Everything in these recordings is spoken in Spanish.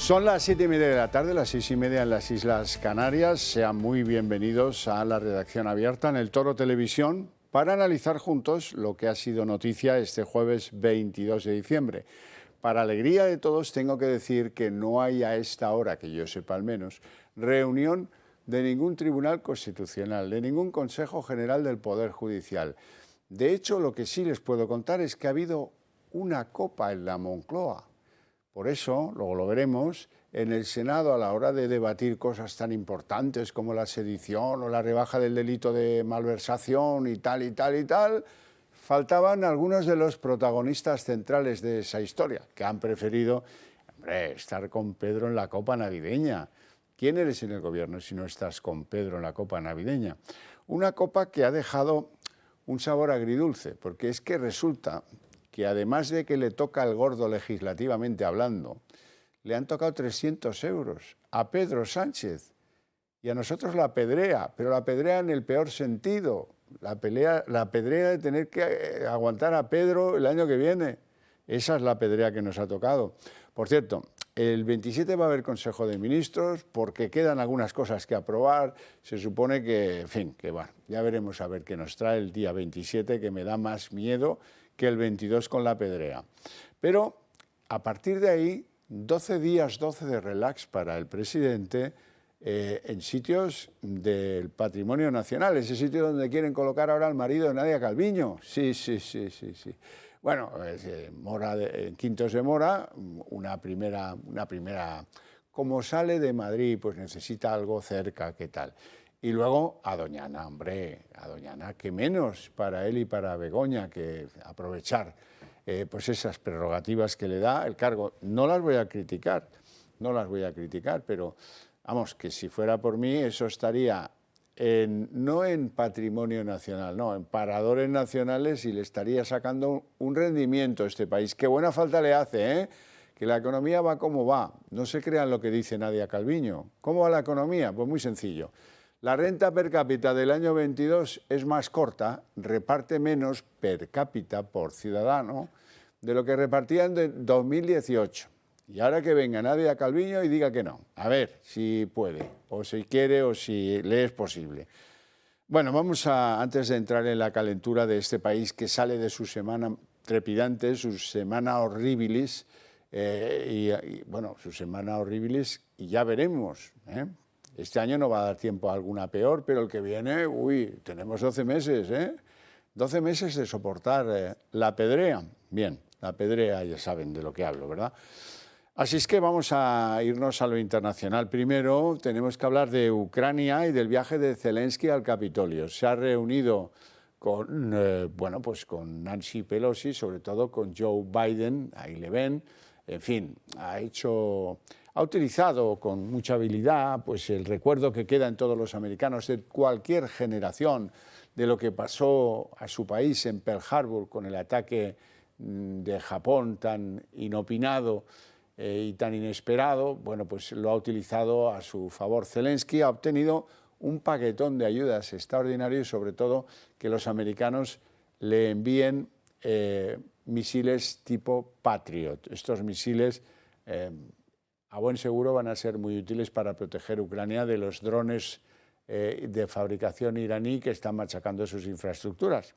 Son las 7:30 de la tarde, las 6:30 en las Islas Canarias. Sean muy bienvenidos a la redacción abierta en El Toro Televisión para analizar juntos lo que ha sido noticia este jueves 22 de diciembre. Para alegría de todos, tengo que decir que no hay a esta hora, que yo sepa al menos, reunión de ningún Tribunal Constitucional, de ningún Consejo General del Poder Judicial. De hecho, lo que sí les puedo contar es que ha habido una copa en la Moncloa. Por eso, luego lo veremos, en el Senado a la hora de debatir cosas tan importantes como la sedición o la rebaja del delito de malversación y tal, faltaban algunos de los protagonistas centrales de esa historia, que han preferido estar con Pedro en la copa navideña. ¿Quién eres en el gobierno si no estás con Pedro en la copa navideña? Una copa que ha dejado un sabor agridulce, porque es que resulta que además de que le toca al gordo legislativamente hablando, le han tocado 300 euros a Pedro Sánchez y a nosotros la apedrea, pero la apedrea en el peor sentido, la apedrea de tener que aguantar a Pedro el año que viene. Esa es la apedrea que nos ha tocado. Por cierto, el 27 va a haber Consejo de Ministros porque quedan algunas cosas que aprobar. Se supone que, en fin, que bueno, ya veremos a ver qué nos trae el día 27, que me da más miedo que el 22 con la apedrea. Pero a partir de ahí, 12 días, 12 de relax para el presidente en sitios del patrimonio nacional, ese sitio donde quieren colocar ahora al marido de Nadia Calviño. Sí. Bueno, en Quintos de Mora, una primera, como sale de Madrid, pues necesita algo cerca, ¿qué tal? Y luego a Doñana, hombre, a Doñana, que menos para él y para Begoña que aprovechar pues esas prerrogativas que le da el cargo. No las voy a criticar, pero vamos, que si fuera por mí eso estaría no en patrimonio nacional, no, en paradores nacionales y le estaría sacando un rendimiento a este país. Qué buena falta le hace, ¿eh? Que la economía va como va. No se crean lo que dice Nadia Calviño. ¿Cómo va la economía? Pues muy sencillo. La renta per cápita del año 22 es más corta, reparte menos per cápita por ciudadano de lo que repartía en 2018. Y ahora que venga Nadia Calviño y diga que no. A ver si puede, o si quiere, o si le es posible. Bueno, antes de entrar en la calentura de este país que sale de su semana trepidante, su semana horribilis, su semana horribilis, y ya veremos, ¿eh? Este año no va a dar tiempo a alguna peor, pero el que viene, tenemos 12 meses, 12 meses de soportar la apedrea. Bien, la apedrea ya saben de lo que hablo, ¿verdad? Así es que vamos a irnos a lo internacional. Primero tenemos que hablar de Ucrania y del viaje de Zelensky al Capitolio. Se ha reunido con Nancy Pelosi, sobre todo con Joe Biden, ahí le ven. En fin, ha utilizado con mucha habilidad pues el recuerdo que queda en todos los americanos de cualquier generación de lo que pasó a su país en Pearl Harbor con el ataque de Japón tan inopinado y tan inesperado. Bueno, pues lo ha utilizado a su favor. Zelensky ha obtenido un paquetón de ayudas extraordinario y sobre todo que los americanos le envíen misiles tipo Patriot. Estos misiles a buen seguro van a ser muy útiles para proteger Ucrania de los drones de fabricación iraní que están machacando sus infraestructuras.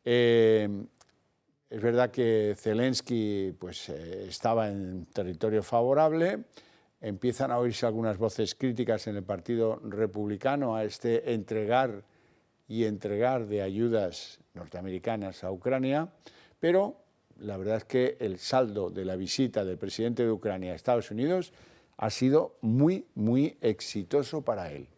Es verdad que Zelensky estaba en territorio favorable. Empiezan a oírse algunas voces críticas en el Partido Republicano a este entregar de ayudas norteamericanas a Ucrania, pero la verdad es que el saldo de la visita del presidente de Ucrania a Estados Unidos ha sido muy, muy exitoso para él.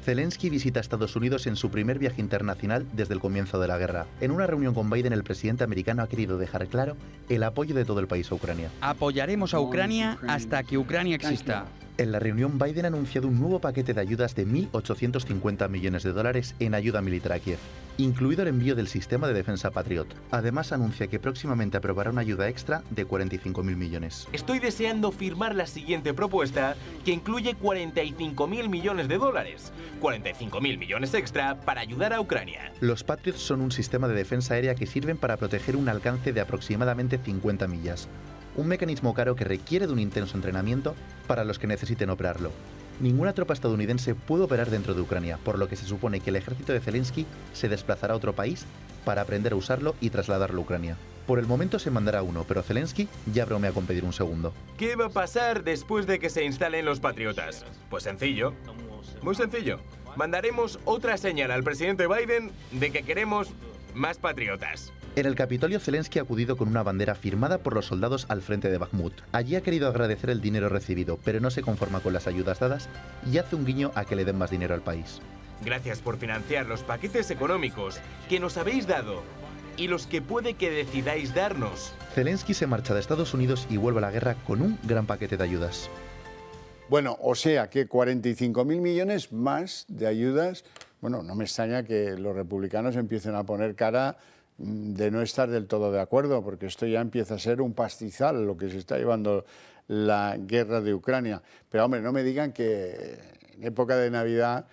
Zelensky visita Estados Unidos en su primer viaje internacional desde el comienzo de la guerra. En una reunión con Biden, el presidente americano ha querido dejar claro el apoyo de todo el país a Ucrania. Apoyaremos a Ucrania hasta que Ucrania exista. En la reunión, Biden ha anunciado un nuevo paquete de ayudas de $1.850 millones en ayuda militar a Kiev, incluido el envío del sistema de defensa Patriot. Además, anuncia que próximamente aprobará una ayuda extra de $45.000 millones. Estoy deseando firmar la siguiente propuesta, que incluye $45.000 millones. $45.000 millones extra para ayudar a Ucrania. Los Patriots son un sistema de defensa aérea que sirven para proteger un alcance de aproximadamente 50 millas. un mecanismo caro que requiere de un intenso entrenamiento para los que necesiten operarlo. Ninguna tropa estadounidense puede operar dentro de Ucrania, por lo que se supone que el ejército de Zelensky se desplazará a otro país para aprender a usarlo y trasladarlo a Ucrania. Por el momento se mandará uno, pero Zelensky ya bromea con pedir un segundo. ¿Qué va a pasar después de que se instalen los patriotas? Pues sencillo. Muy sencillo. Mandaremos otra señal al presidente Biden de que queremos más patriotas. En el Capitolio, Zelensky ha acudido con una bandera firmada por los soldados al frente de Bakhmut. Allí ha querido agradecer el dinero recibido, pero no se conforma con las ayudas dadas y hace un guiño a que le den más dinero al país. Gracias por financiar los paquetes económicos que nos habéis dado y los que puede que decidáis darnos. Zelensky se marcha de Estados Unidos y vuelve a la guerra con un gran paquete de ayudas. Bueno, o sea que 45.000 millones más de ayudas. Bueno, no me extraña que los republicanos empiecen a poner cara de no estar del todo de acuerdo, porque esto ya empieza a ser un pastizal lo que se está llevando la guerra de Ucrania. Pero hombre, no me digan que en época de Navidad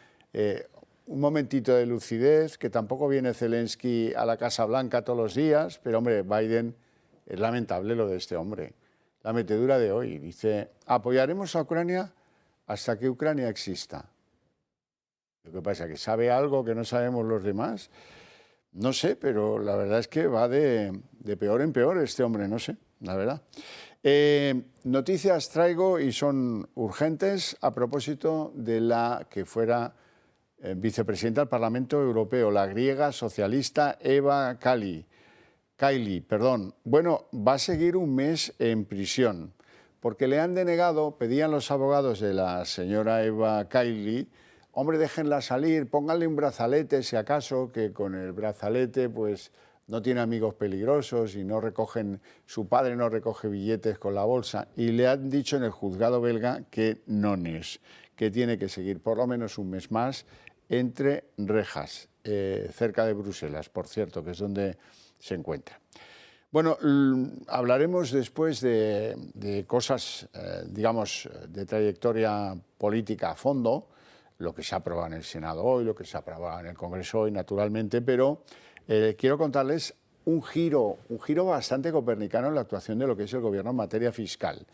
un momentito de lucidez, que tampoco viene Zelensky a la Casa Blanca todos los días, pero hombre, Biden, es lamentable lo de este hombre. La metedura de hoy, dice, apoyaremos a Ucrania hasta que Ucrania exista. Lo que pasa es que sabe algo que no sabemos los demás. No sé, pero la verdad es que va de peor en peor este hombre, no sé, la verdad. Noticias traigo y son urgentes a propósito de la que fuera vicepresidenta del Parlamento Europeo, la griega socialista Eva Kaili. Bueno, va a seguir un mes en prisión porque le han denegado, pedían los abogados de la señora Eva Kaili, hombre, déjenla salir, pónganle un brazalete si acaso, que con el brazalete pues no tiene amigos peligrosos y no recogen, su padre no recoge billetes con la bolsa, y le han dicho en el juzgado belga que no es, que tiene que seguir por lo menos un mes más entre rejas, cerca de Bruselas, por cierto, que es donde se encuentra. Bueno, hablaremos después de cosas, digamos, de trayectoria política a fondo, lo que se ha aprobado en el Senado hoy, lo que se ha aprobado en el Congreso hoy, naturalmente, pero quiero contarles un giro bastante copernicano en la actuación de lo que es el Gobierno en materia fiscal.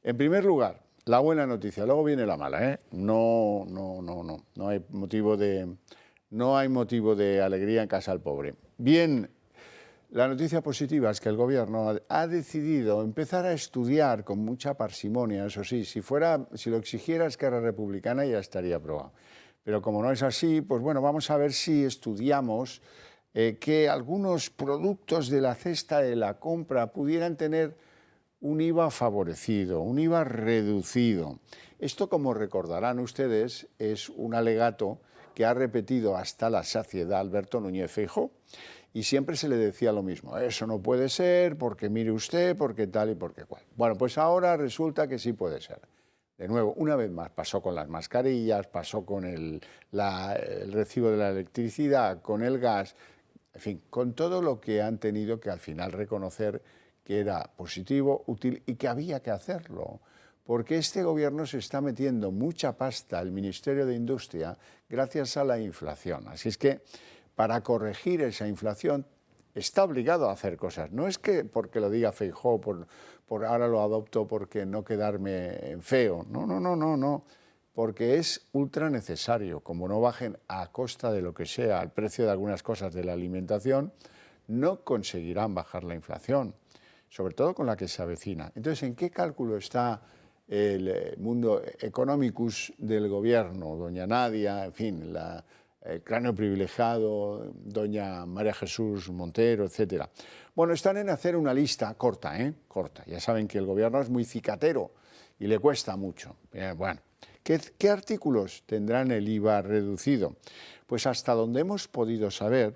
En primer lugar, la buena noticia, luego viene la mala, ¿eh? No hay motivo de alegría en casa del pobre. Bien, la noticia positiva es que el Gobierno ha decidido empezar a estudiar con mucha parsimonia, eso sí, si lo exigiera Esquerra Republicana ya estaría aprobado. Pero como no es así, pues bueno, vamos a ver si estudiamos que algunos productos de la cesta de la compra pudieran tener un IVA favorecido, un IVA reducido. Esto, como recordarán ustedes, es un alegato que ha repetido hasta la saciedad Alberto Núñez Feijóo, y siempre se le decía lo mismo, eso no puede ser, porque mire usted, porque tal y porque cual. Bueno, pues ahora resulta que sí puede ser. De nuevo, una vez más, pasó con las mascarillas, pasó con el recibo de la electricidad, con el gas, en fin, con todo lo que han tenido que al final reconocer que era positivo, útil y que había que hacerlo. Porque este gobierno se está metiendo mucha pasta al Ministerio de Industria gracias a la inflación. Así es que para corregir esa inflación está obligado a hacer cosas. No es que porque lo diga Feijóo, por ahora lo adopto porque no quedarme feo. No. Porque es ultra necesario. Como no bajen a costa de lo que sea el precio de algunas cosas de la alimentación, no conseguirán bajar la inflación, sobre todo con la que se avecina. Entonces, ¿en qué cálculo está el mundo economicus del gobierno? Doña Nadia, en fin, el cráneo privilegiado, doña María Jesús Montero, etcétera. Bueno, están en hacer una lista corta, corta. Ya saben que el gobierno es muy cicatero y le cuesta mucho. Bueno, ¿qué artículos tendrán el IVA reducido? Pues hasta donde hemos podido saber,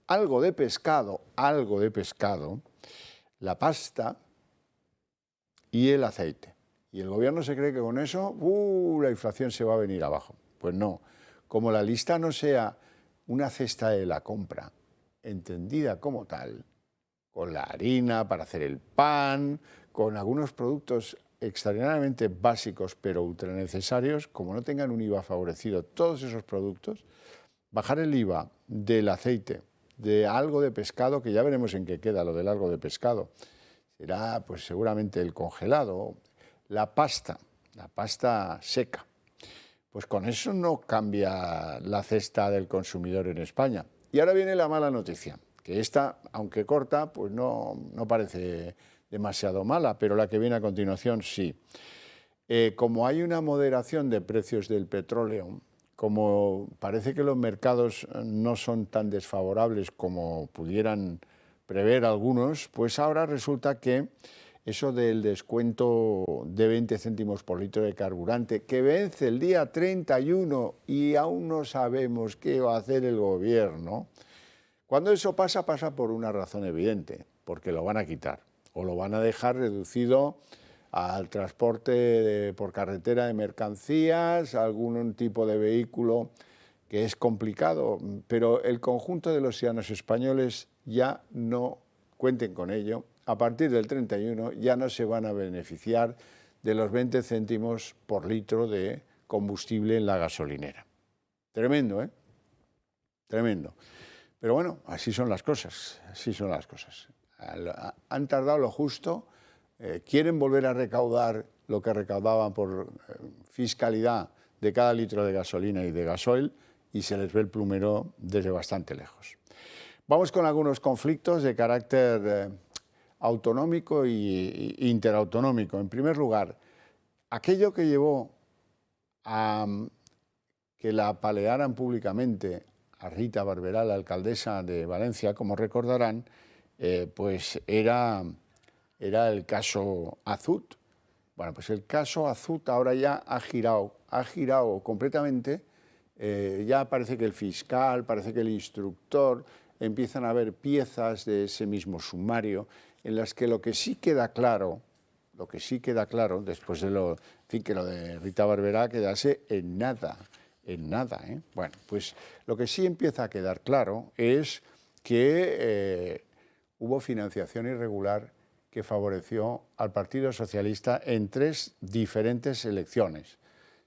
algo de pescado, la pasta y el aceite. Y el gobierno se cree que con eso, la inflación se va a venir abajo. Pues no. Como la lista no sea una cesta de la compra, entendida como tal, con la harina para hacer el pan, con algunos productos extraordinariamente básicos pero ultra necesarios, como no tengan un IVA favorecido todos esos productos, bajar el IVA del aceite, de algo de pescado, que ya veremos en qué queda lo del algo de pescado. será pues seguramente el congelado, la pasta seca. Pues con eso no cambia la cesta del consumidor en España. Y ahora viene la mala noticia, que esta, aunque corta, pues no parece demasiado mala, pero la que viene a continuación sí. Como hay una moderación de precios del petróleo, como parece que los mercados no son tan desfavorables como pudieran prever algunos, pues ahora resulta que eso del descuento de 20 céntimos por litro de carburante, que vence el día 31 y aún no sabemos qué va a hacer el gobierno, cuando eso pasa por una razón evidente, porque lo van a quitar o lo van a dejar reducido al transporte por carretera de mercancías, a algún tipo de vehículo que es complicado, pero el conjunto de los ciudadanos españoles ya no cuenten con ello. A partir del 31 ya no se van a beneficiar de los 20 céntimos por litro de combustible en la gasolinera. Tremendo, ¿eh? Tremendo. Pero bueno, así son las cosas, así son las cosas. Han tardado lo justo. Quieren volver a recaudar lo que recaudaban por fiscalidad de cada litro de gasolina y de gasoil y se les ve el plumero desde bastante lejos. Vamos con algunos conflictos de carácter autonómico e interautonómico. En primer lugar, aquello que llevó a que la apalearan públicamente a Rita Barberá, la alcaldesa de Valencia, como recordarán, pues era el caso Azut. Bueno, pues el caso Azut ahora ya ha girado completamente. Ya parece que el fiscal, parece que el instructor, empiezan a haber piezas de ese mismo sumario en las que lo que sí queda claro, después de que lo de Rita Barberá quedase en nada. Bueno, pues lo que sí empieza a quedar claro es que hubo financiación irregular que favoreció al Partido Socialista en 3 diferentes elecciones.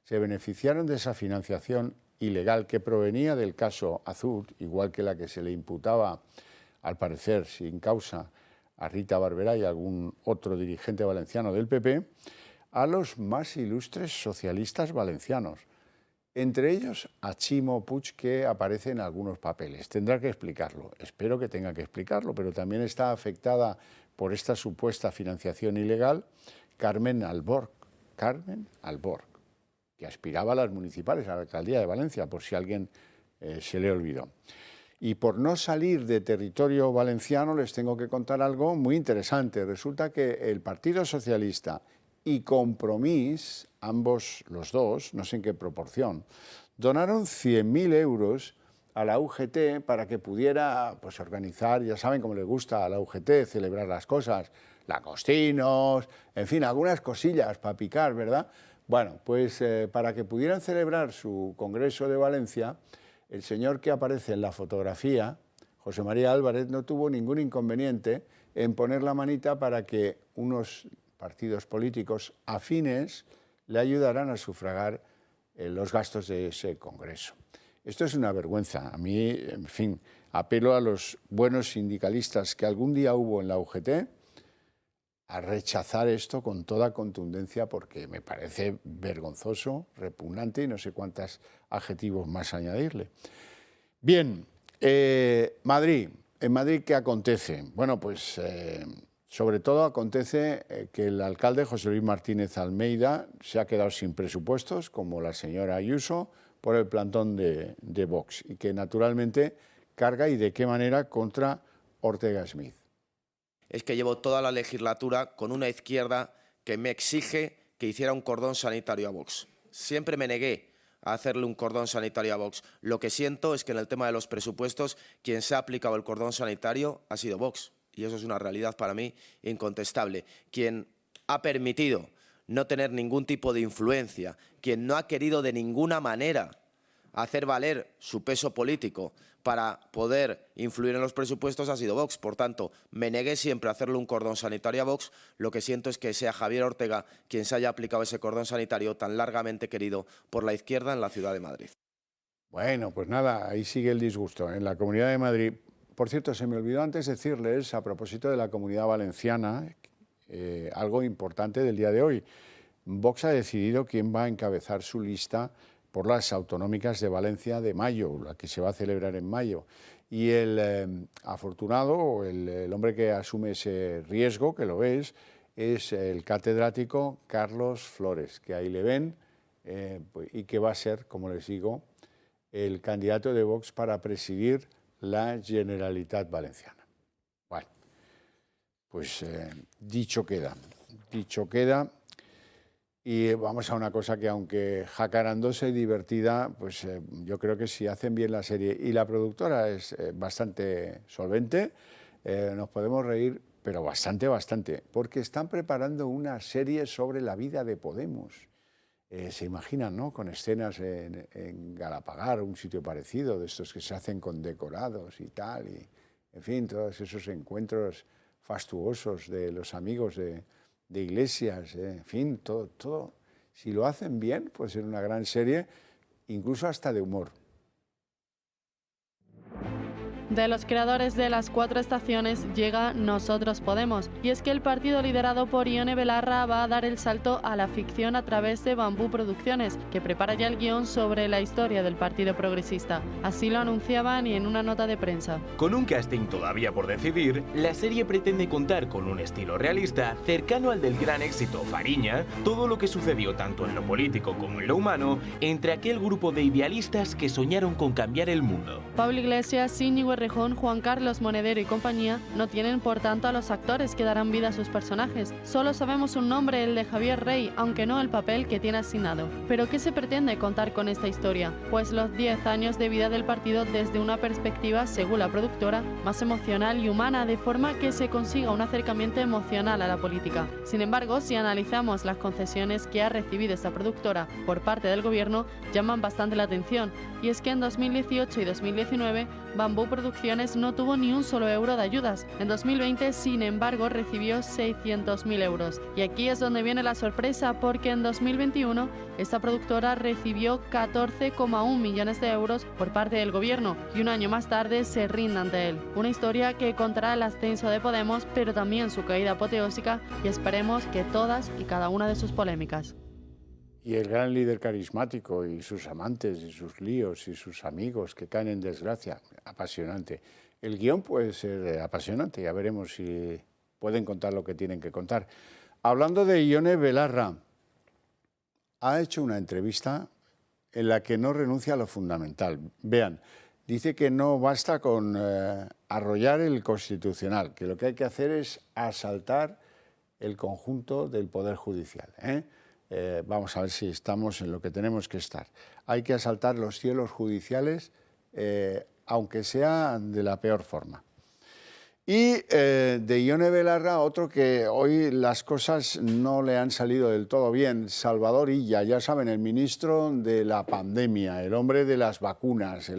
Se beneficiaron de esa financiación ilegal que provenía del caso Azut, igual que la que se le imputaba, al parecer, sin causa, a Rita Barberá y a algún otro dirigente valenciano del PP, a los más ilustres socialistas valencianos. Entre ellos a Ximo Puig, que aparece en algunos papeles. Tendrá que explicarlo, espero que tenga que explicarlo, pero también está afectada por esta supuesta financiación ilegal Carmen Alborg, que aspiraba a las municipales, a la alcaldía de Valencia, por si a alguien se le olvidó. Y por no salir de territorio valenciano les tengo que contar algo muy interesante. Resulta que el Partido Socialista y Compromís, ambos los dos, no sé en qué proporción, donaron 100.000 euros a la UGT para que pudiera pues, organizar, ya saben cómo le gusta a la UGT celebrar las cosas, langostinos, en fin, algunas cosillas para picar, ¿verdad? Bueno, pues para que pudieran celebrar su congreso de Valencia, el señor que aparece en la fotografía, José María Álvarez, no tuvo ningún inconveniente en poner la manita para que unos partidos políticos afines le ayudaran a sufragar los gastos de ese congreso. Esto es una vergüenza. A mí, en fin, apelo a los buenos sindicalistas que algún día hubo en la UGT a rechazar esto con toda contundencia porque me parece vergonzoso, repugnante y no sé cuántos adjetivos más añadirle. Bien, Madrid. ¿En Madrid qué acontece? Bueno, pues sobre todo acontece que el alcalde José Luis Martínez Almeida se ha quedado sin presupuestos, como la señora Ayuso, por el plantón de Vox, y que naturalmente carga y de qué manera contra Ortega Smith. Es que llevo toda la legislatura con una izquierda que me exige que hiciera un cordón sanitario a Vox. Siempre me negué a hacerle un cordón sanitario a Vox. Lo que siento es que en el tema de los presupuestos, quien se ha aplicado el cordón sanitario ha sido Vox. Y eso es una realidad para mí incontestable. Quien ha permitido no tener ningún tipo de influencia, quien no ha querido de ninguna manera hacer valer su peso político para poder influir en los presupuestos ha sido Vox. Por tanto, me negué siempre a hacerle un cordón sanitario a Vox. Lo que siento es que sea Javier Ortega quien se haya aplicado ese cordón sanitario tan largamente querido por la izquierda en la ciudad de Madrid. Bueno, pues nada, ahí sigue el disgusto. En la Comunidad de Madrid, por cierto, se me olvidó antes decirles, a propósito de la Comunidad Valenciana, algo importante del día de hoy. Vox ha decidido quién va a encabezar su lista por las autonómicas de Valencia de mayo, la que se va a celebrar en mayo. Y el afortunado, o el hombre que asume ese riesgo, que lo es el catedrático Carlos Flores, que ahí le ven, y que va a ser, como les digo, el candidato de Vox para presidir la Generalitat Valenciana. Bueno, pues dicho queda. Y vamos a una cosa que, aunque jacarandosa y divertida, pues yo creo que si hacen bien la serie y la productora es bastante solvente, nos podemos reír, pero bastante, porque están preparando una serie sobre la vida de Podemos. Se imaginan, ¿no?, con escenas en Galapagar, un sitio parecido, de estos que se hacen con decorados y tal, y en fin, todos esos encuentros fastuosos de los amigos de Iglesias, en fin, todo. Si lo hacen bien, puede ser una gran serie, incluso hasta de humor. De los creadores de Las Cuatro Estaciones llega Nosotros Podemos, y es que el partido liderado por Ione Belarra va a dar el salto a la ficción a través de Bambú Producciones, que prepara ya el guión sobre la historia del Partido Progresista. Así lo anunciaban y en una nota de prensa. Con un casting todavía por decidir, la serie pretende contar con un estilo realista cercano al del gran éxito Fariña, todo lo que sucedió tanto en lo político como en lo humano entre aquel grupo de idealistas que soñaron con cambiar el mundo. Pablo Iglesias, Íñigo Errejón, Juan Carlos Monedero y compañía no tienen por tanto a los actores que darán vida a sus personajes. Solo sabemos un nombre, el de Javier Rey, aunque no el papel que tiene asignado. ¿Pero qué se pretende contar con esta historia? Pues los 10 años de vida del partido desde una perspectiva, según la productora, más emocional y humana, de forma que se consiga un acercamiento emocional a la política. Sin embargo, si analizamos las concesiones que ha recibido esta productora por parte del gobierno, llaman bastante la atención, y es que en 2018 y 2019 Bambú Producciones no tuvo ni un solo euro de ayudas. En 2020, sin embargo, recibió 600.000 euros. Y aquí es donde viene la sorpresa, porque en 2021 esta productora recibió 14,1 millones de euros por parte del gobierno, y un año más tarde se rinde ante él. Una historia que contará el ascenso de Podemos, pero también su caída apoteósica, y esperemos que todas y cada una de sus polémicas. Y el gran líder carismático y sus amantes y sus líos y sus amigos que caen en desgracia. Apasionante. El guión puede ser apasionante, ya veremos si pueden contar lo que tienen que contar. Hablando de Ione Belarra, ha hecho una entrevista en la que no renuncia a lo fundamental. Vean, dice que no basta con arrollar el Constitucional, que lo que hay que hacer es asaltar el conjunto del Poder Judicial, vamos a ver si estamos en lo que tenemos que estar. Hay que asaltar los cielos judiciales, aunque sea de la peor forma. Y de Ione Belarra, otro que hoy las cosas no le han salido del todo bien, Salvador Illa, ya saben, el ministro de la pandemia, el hombre de las vacunas,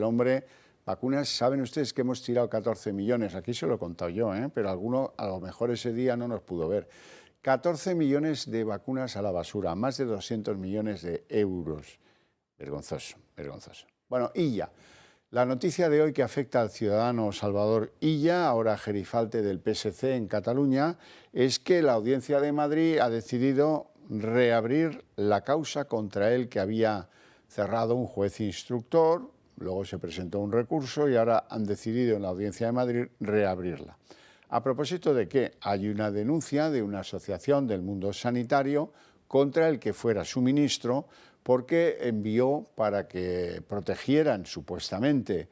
vacunas, saben ustedes que hemos tirado 14 millones, aquí se lo he contado yo, pero alguno a lo mejor ese día no nos pudo ver. 14 millones de vacunas a la basura, más de 200 millones de euros. Vergonzoso, vergonzoso. Bueno, Illa. La noticia de hoy que afecta al ciudadano Salvador Illa, ahora gerifalte del PSC en Cataluña, es que la Audiencia de Madrid ha decidido reabrir la causa contra él que había cerrado un juez instructor, luego se presentó un recurso y ahora han decidido en la Audiencia de Madrid reabrirla. A propósito de que hay una denuncia de una asociación del mundo sanitario contra el que fuera su ministro, porque envió para que protegieran supuestamente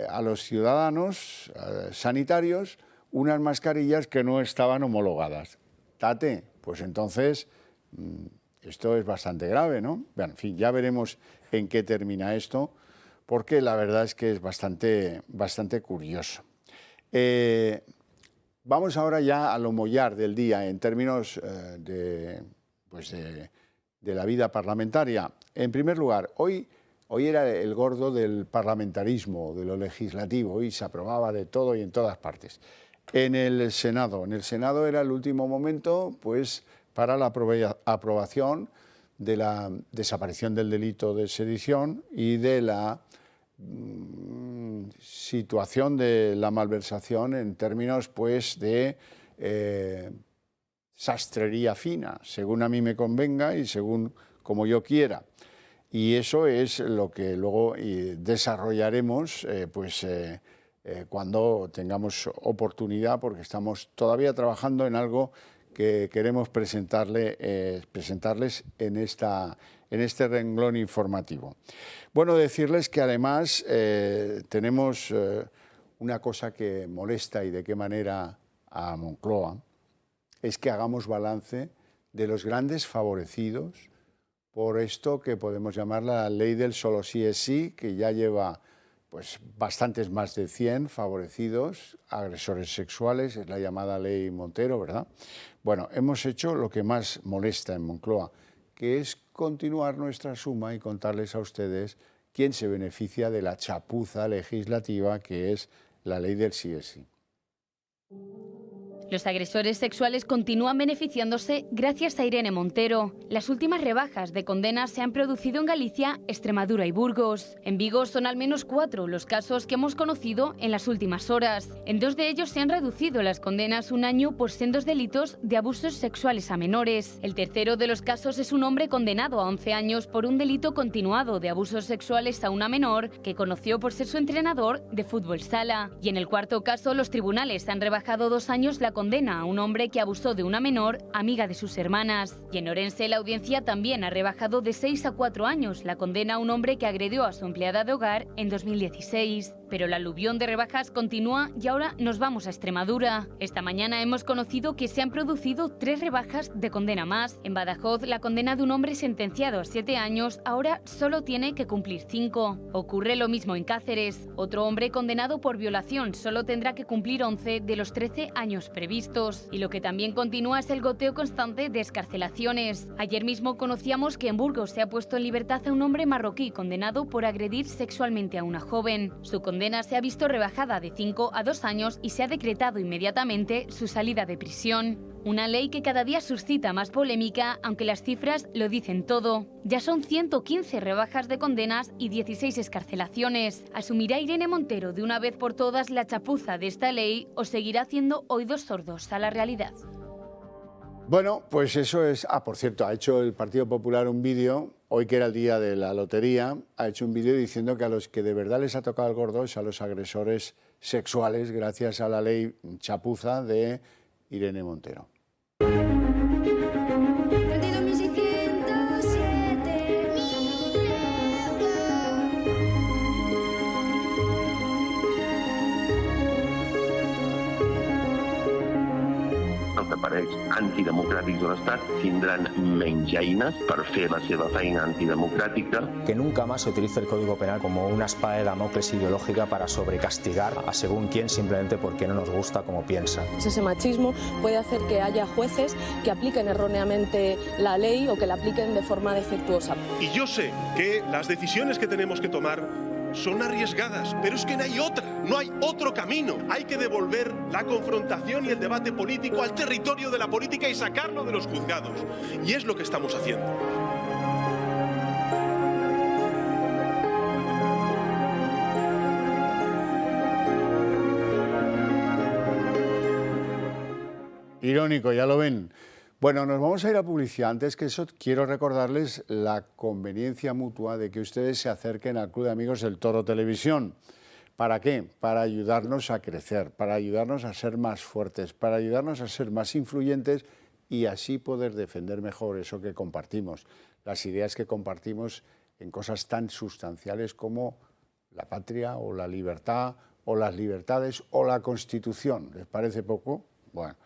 a los ciudadanos sanitarios unas mascarillas que no estaban homologadas. Tate, pues entonces esto es bastante grave, ¿no? Bueno, en fin, ya veremos en qué termina esto, porque la verdad es que es bastante curioso. Vamos ahora ya a lo mollar del día en términos de la vida parlamentaria. En primer lugar, hoy era el gordo del parlamentarismo, de lo legislativo, hoy se aprobaba de todo y en todas partes. En el Senado era el último momento, pues, para la aprobación de la desaparición del delito de sedición y de la situación de la malversación en términos pues de sastrería fina, según a mí me convenga y según como yo quiera. Y eso es lo que luego desarrollaremos cuando tengamos oportunidad, porque estamos todavía trabajando en algo que queremos presentarles en este renglón informativo. Bueno, decirles que además tenemos una cosa que molesta y de qué manera a Moncloa, es que hagamos balance de los grandes favorecidos por esto que podemos llamar la ley del solo sí es sí, que ya lleva pues bastantes más de 100 favorecidos, agresores sexuales, es la llamada ley Montero, ¿verdad? Bueno, hemos hecho lo que más molesta en Moncloa, que es continuar nuestra suma y contarles a ustedes quién se beneficia de la chapuza legislativa que es la ley del sí es sí. Los agresores sexuales continúan beneficiándose gracias a Irene Montero. Las últimas rebajas de condenas se han producido en Galicia, Extremadura y Burgos. En Vigo son al menos 4 los casos que hemos conocido en las últimas horas. En 2 de ellos se han reducido las condenas 1 año por sendos delitos de abusos sexuales a menores. El tercero de los casos es un hombre condenado a 11 años por un delito continuado de abusos sexuales a una menor que conoció por ser su entrenador de fútbol sala. Y en el cuarto caso, los tribunales han rebajado 2 años la condena a un hombre que abusó de una menor, amiga de sus hermanas. Y en Orense la audiencia también ha rebajado de 6 a 4 años la condena a un hombre que agredió a su empleada de hogar en 2016. Pero la aluvión de rebajas continúa y ahora nos vamos a Extremadura. Esta mañana hemos conocido que se han producido 3 rebajas de condena más. En Badajoz, la condena de un hombre sentenciado a 7 años ahora solo tiene que cumplir 5. Ocurre lo mismo en Cáceres. Otro hombre condenado por violación solo tendrá que cumplir 11 de los 13 años previstos. Y lo que también continúa es el goteo constante de excarcelaciones. Ayer mismo conocíamos que en Burgos se ha puesto en libertad a un hombre marroquí condenado por agredir sexualmente a una joven. Su condena se ha visto rebajada de 5 a 2 años y se ha decretado inmediatamente su salida de prisión. Una ley que cada día suscita más polémica, aunque las cifras lo dicen todo. Ya son 115 rebajas de condenas y 16 excarcelaciones. ¿Asumirá Irene Montero de una vez por todas la chapuza de esta ley o seguirá haciendo oídos sordos a la realidad? Bueno, pues eso es... por cierto, ha hecho el Partido Popular un vídeo, hoy que era el día de la lotería, ha hecho un vídeo diciendo que a los que de verdad les ha tocado el gordo es a los agresores sexuales gracias a la ley chapuza de Irene Montero. Aparells antidemocràtics de l'Estat tindran menys eines per fer la seva feina antidemocràtica. Que nunca más se utilice el Código Penal como una espada de Damocles ideológica para sobrecastigar a según quién simplemente porque no nos gusta como piensa. Ese machismo puede hacer que haya jueces que apliquen erróneamente la ley o que la apliquen de forma defectuosa. Y yo sé que las decisiones que tenemos que tomar son arriesgadas, pero es que no hay otra, no hay otro camino. Hay que devolver la confrontación y el debate político al territorio de la política y sacarlo de los juzgados. Y es lo que estamos haciendo. Irónico, ya lo ven. Bueno, nos vamos a ir a publicidad. Antes que eso, quiero recordarles la conveniencia mutua de que ustedes se acerquen al Club de Amigos del Toro Televisión. ¿Para qué? Para ayudarnos a crecer, para ayudarnos a ser más fuertes, para ayudarnos a ser más influyentes y así poder defender mejor eso que compartimos, las ideas que compartimos en cosas tan sustanciales como la patria o la libertad o las libertades o la Constitución. ¿Les parece poco? Bueno,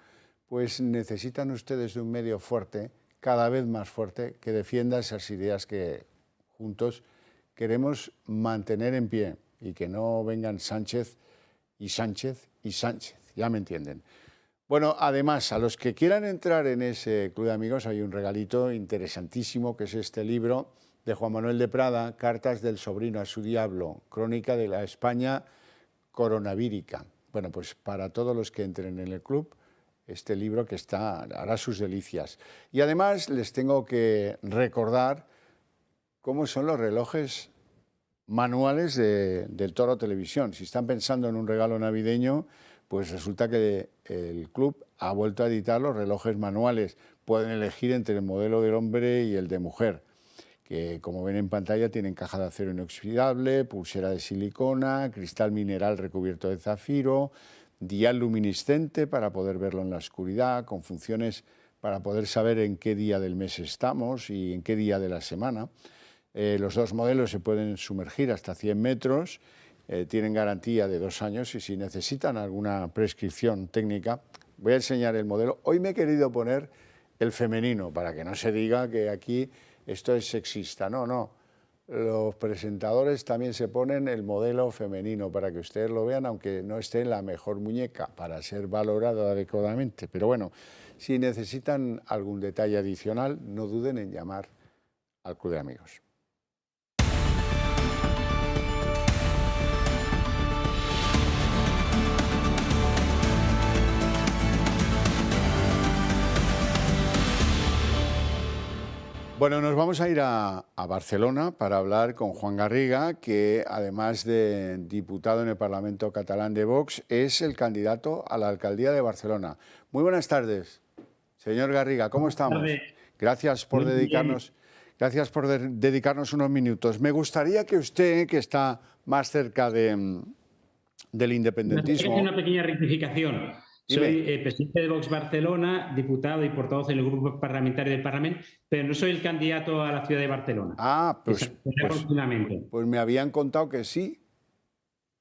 pues necesitan ustedes de un medio fuerte, cada vez más fuerte, que defienda esas ideas que juntos queremos mantener en pie y que no vengan Sánchez y Sánchez y Sánchez, ya me entienden. Bueno, además, a los que quieran entrar en ese Club de Amigos hay un regalito interesantísimo que es este libro de Juan Manuel de Prada, Cartas del sobrino a su diablo, crónica de la España coronavírica. Bueno, pues para todos los que entren en el club, este libro que hará sus delicias. Y además les tengo que recordar cómo son los relojes manuales del Toro Televisión. Si están pensando en un regalo navideño, pues resulta que el club ha vuelto a editar los relojes manuales. Pueden elegir entre el modelo del hombre y el de mujer, que como ven en pantalla tienen caja de acero inoxidable, pulsera de silicona, cristal mineral recubierto de zafiro, dial luminiscente para poder verlo en la oscuridad, con funciones para poder saber en qué día del mes estamos y en qué día de la semana. Los dos modelos se pueden sumergir hasta 100 metros, tienen garantía de 2 años y si necesitan alguna prescripción técnica, voy a enseñar el modelo. Hoy me he querido poner el femenino para que no se diga que aquí esto es sexista. No, no. Los presentadores también se ponen el modelo femenino para que ustedes lo vean, aunque no esté en la mejor muñeca, para ser valorado adecuadamente. Pero bueno, si necesitan algún detalle adicional, no duden en llamar al Club de Amigos. Bueno, nos vamos a ir a Barcelona para hablar con Juan Garriga, que además de diputado en el Parlamento catalán de Vox, es el candidato a la alcaldía de Barcelona. Muy buenas tardes, señor Garriga, ¿cómo estamos? Gracias por dedicarnos unos minutos. Me gustaría que usted, que está más cerca del independentismo... Una pequeña rectificación. Soy presidente de Vox Barcelona, diputado y portavoz del grupo parlamentario del Parlamento, pero no soy el candidato a la ciudad de Barcelona. Ah, pues me habían contado que sí.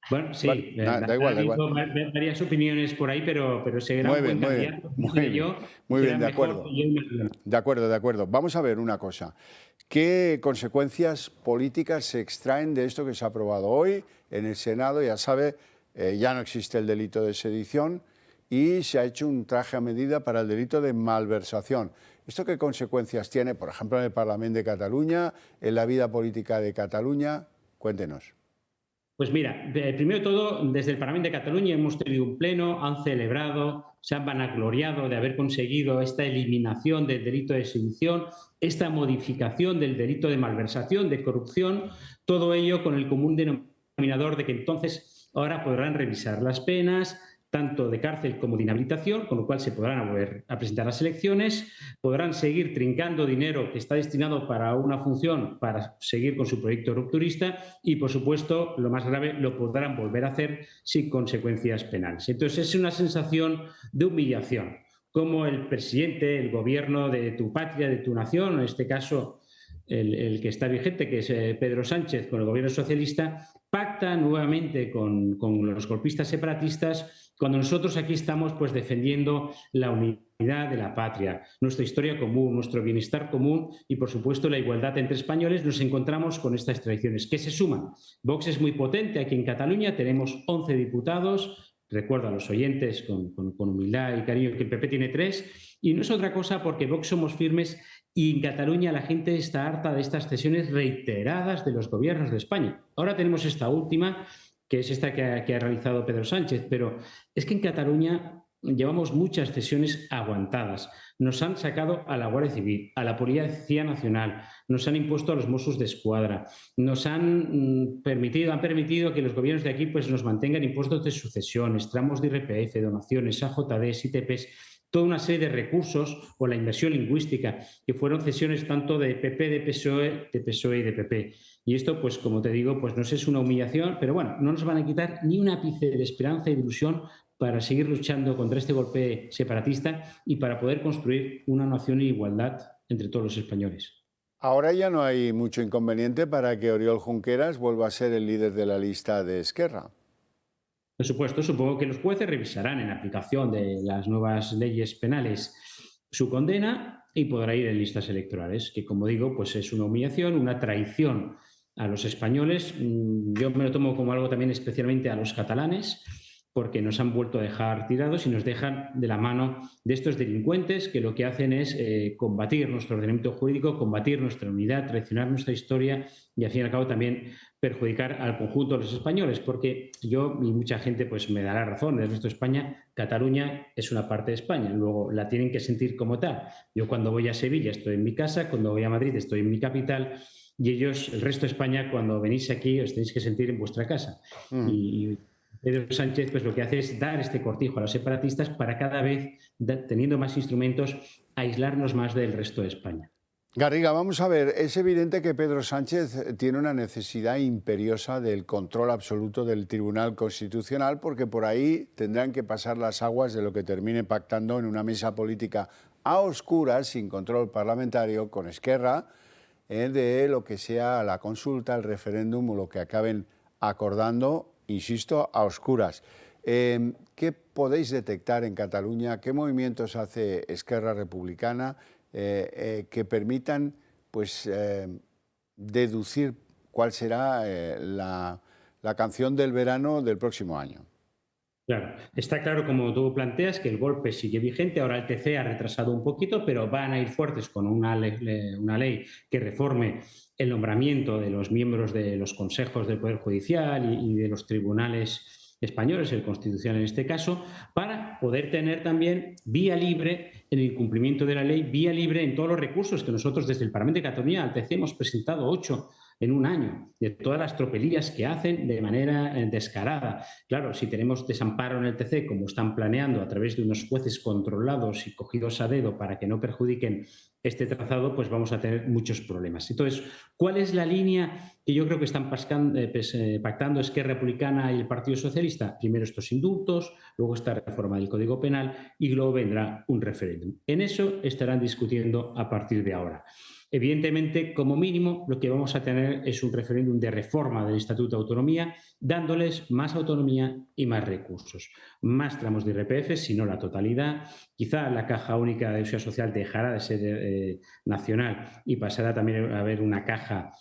Bueno, sí, vale, da igual. Varias opiniones por ahí, pero será un buen candidato. Muy bien, de acuerdo. De acuerdo. Vamos a ver una cosa. ¿Qué consecuencias políticas se extraen de esto que se ha aprobado hoy en el Senado? Ya sabe, ya no existe el delito de sedición y se ha hecho un traje a medida para el delito de malversación. ¿Esto qué consecuencias tiene, por ejemplo, en el Parlamento de Cataluña, en la vida política de Cataluña? Cuéntenos. Pues mira, primero de todo, desde el Parlamento de Cataluña hemos tenido un pleno, han celebrado, se han vanagloriado de haber conseguido esta eliminación del delito de sedición, esta modificación del delito de malversación, de corrupción, todo ello con el común denominador de que entonces ahora podrán revisar las penas, tanto de cárcel como de inhabilitación, con lo cual se podrán volver a presentar las elecciones, podrán seguir trincando dinero que está destinado para una función, para seguir con su proyecto rupturista y, por supuesto, lo más grave, lo podrán volver a hacer sin consecuencias penales. Entonces, es una sensación de humillación, como el presidente, el gobierno de tu patria, de tu nación, en este caso el que está vigente, que es Pedro Sánchez, con el gobierno socialista, pacta nuevamente con los golpistas separatistas, cuando nosotros aquí estamos pues defendiendo la unidad de la patria, nuestra historia común, nuestro bienestar común y, por supuesto, la igualdad entre españoles, nos encontramos con estas tradiciones que se suman. Vox es muy potente. Aquí en Cataluña tenemos 11 diputados. Recuerdo a los oyentes con humildad y cariño que el PP tiene 3. Y no es otra cosa porque Vox somos firmes y en Cataluña la gente está harta de estas cesiones reiteradas de los gobiernos de España. Ahora tenemos esta última, que es esta que ha realizado Pedro Sánchez, pero es que en Cataluña llevamos muchas cesiones aguantadas. Nos han sacado a la Guardia Civil, a la Policía Nacional, nos han impuesto a los Mossos de Escuadra, nos han permitido que los gobiernos de aquí pues, nos mantengan impuestos de sucesiones, tramos de IRPF, donaciones, AJDs, ITPs, toda una serie de recursos o la inversión lingüística, que fueron cesiones tanto de PP, de PSOE y de PP. Y esto, pues como te digo, pues no es una humillación, pero bueno, no nos van a quitar ni un ápice de esperanza y de ilusión para seguir luchando contra este golpe separatista y para poder construir una nación en igualdad entre todos los españoles. Ahora ya no hay mucho inconveniente para que Oriol Junqueras vuelva a ser el líder de la lista de Esquerra. Por supuesto, supongo que los jueces revisarán en aplicación de las nuevas leyes penales su condena y podrá ir en listas electorales, que como digo, pues es una humillación, una traición a los españoles. Yo me lo tomo como algo también especialmente a los catalanes, porque nos han vuelto a dejar tirados y nos dejan de la mano de estos delincuentes que lo que hacen es combatir nuestro ordenamiento jurídico, combatir nuestra unidad, traicionar nuestra historia y al fin y al cabo también perjudicar al conjunto de los españoles, porque yo y mucha gente pues me dará razón, del resto de España, Cataluña es una parte de España, luego la tienen que sentir como tal. Yo cuando voy a Sevilla estoy en mi casa, cuando voy a Madrid estoy en mi capital y ellos, el resto de España, cuando venís aquí os tenéis que sentir en vuestra casa. Y Pedro Sánchez pues lo que hace es dar este cortijo a los separatistas para cada vez, teniendo más instrumentos, aislarnos más del resto de España. Garriga, vamos a ver, es evidente que Pedro Sánchez tiene una necesidad imperiosa del control absoluto del Tribunal Constitucional, porque por ahí tendrán que pasar las aguas de lo que termine pactando en una mesa política a oscuras, sin control parlamentario, con Esquerra, de lo que sea la consulta, el referéndum o lo que acaben acordando, insisto, a oscuras. ¿Qué podéis detectar en Cataluña? ¿Qué movimientos hace Esquerra Republicana que permitan pues, deducir cuál será la canción del verano del próximo año? Claro, está claro, como tú planteas, que el golpe sigue vigente. Ahora el TC ha retrasado un poquito, pero van a ir fuertes con una ley que reforme el nombramiento de los miembros de los consejos del Poder Judicial y de los tribunales españoles, el Constitucional en este caso, para poder tener también vía libre en el cumplimiento de la ley, vía libre en todos los recursos que nosotros desde el Parlamento de Cataluña al TC hemos presentado 8 en un año, de todas las tropelías que hacen de manera descarada. Claro, si tenemos desamparo en el TC, como están planeando a través de unos jueces controlados y cogidos a dedo para que no perjudiquen este trazado, pues vamos a tener muchos problemas. Entonces, ¿cuál es la línea que yo creo que están pactando Esquerra Republicana y el Partido Socialista? Primero estos indultos, luego esta reforma del Código Penal y luego vendrá un referéndum. En eso estarán discutiendo a partir de ahora. Evidentemente, como mínimo, lo que vamos a tener es un referéndum de reforma del Estatuto de Autonomía, dándoles más autonomía y más recursos. Más tramos de IRPF, si no la totalidad. Quizá la caja única de seguridad social dejará de ser nacional y pasará también a haber una caja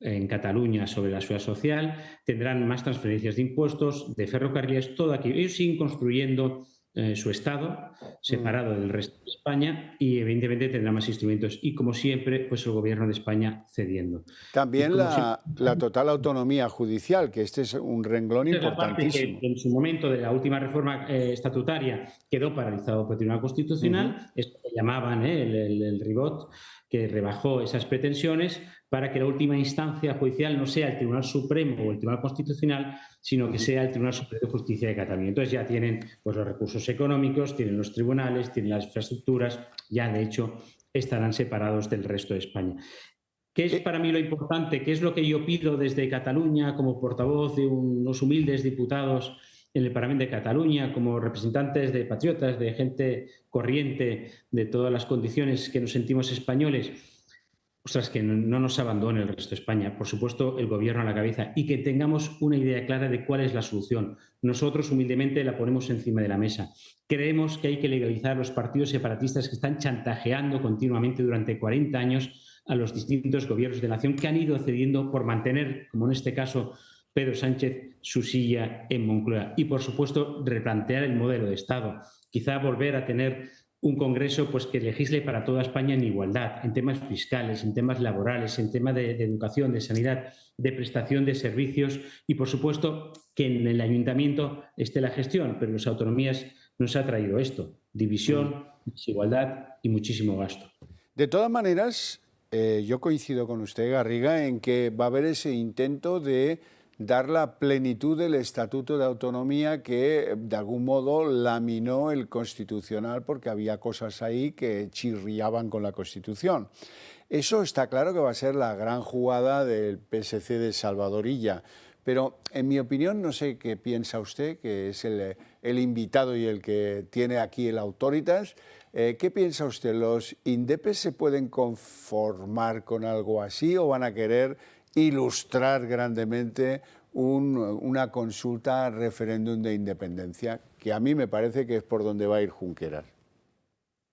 en Cataluña sobre la seguridad social. Tendrán más transferencias de impuestos, de ferrocarriles, todo aquí. Ellos siguen construyendo su Estado separado del resto de España y evidentemente tendrá más instrumentos y como siempre pues el Gobierno de España cediendo. También la total autonomía judicial, que este es un renglón importantísimo. Parte que en su momento de la última reforma estatutaria quedó paralizado por el Tribunal Constitucional, es lo que llamaban el ribot, que rebajó esas pretensiones para que la última instancia judicial no sea el Tribunal Supremo o el Tribunal Constitucional, sino que sea el Tribunal Superior de Justicia de Cataluña. Entonces ya tienen pues, los recursos económicos, tienen los tribunales, tienen las infraestructuras, ya de hecho estarán separados del resto de España. ¿Qué es para mí lo importante? ¿Qué es lo que yo pido desde Cataluña como portavoz de unos humildes diputados en el Parlamento de Cataluña, como representantes de patriotas, de gente corriente, de todas las condiciones que nos sentimos españoles? Ostras, que no nos abandone el resto de España. Por supuesto, el Gobierno a la cabeza y que tengamos una idea clara de cuál es la solución. Nosotros, humildemente, la ponemos encima de la mesa. Creemos que hay que legalizar los partidos separatistas que están chantajeando continuamente durante 40 años a los distintos gobiernos de la nación que han ido cediendo por mantener, como en este caso, Pedro Sánchez, su silla en Moncloa. Y, por supuesto, replantear el modelo de Estado. Quizá volver a tener un Congreso pues, que legisle para toda España en igualdad, en temas fiscales, en temas laborales, en temas de educación, de sanidad, de prestación de servicios y, por supuesto, que en el ayuntamiento esté la gestión, pero las autonomías nos ha traído esto, división, desigualdad y muchísimo gasto. De todas maneras, yo coincido con usted, Garriga, en que va a haber ese intento de dar la plenitud del Estatuto de Autonomía que de algún modo laminó el Constitucional porque había cosas ahí que chirriaban con la Constitución. Eso está claro que va a ser la gran jugada del PSC de Salvador Illa, pero en mi opinión, no sé qué piensa usted, que es el invitado y el que tiene aquí el autoritas. ¿Qué piensa usted? ¿Los indepes se pueden conformar con algo así o van a querer ilustrar grandemente una consulta, referéndum de independencia, que a mí me parece que es por donde va a ir Junqueras?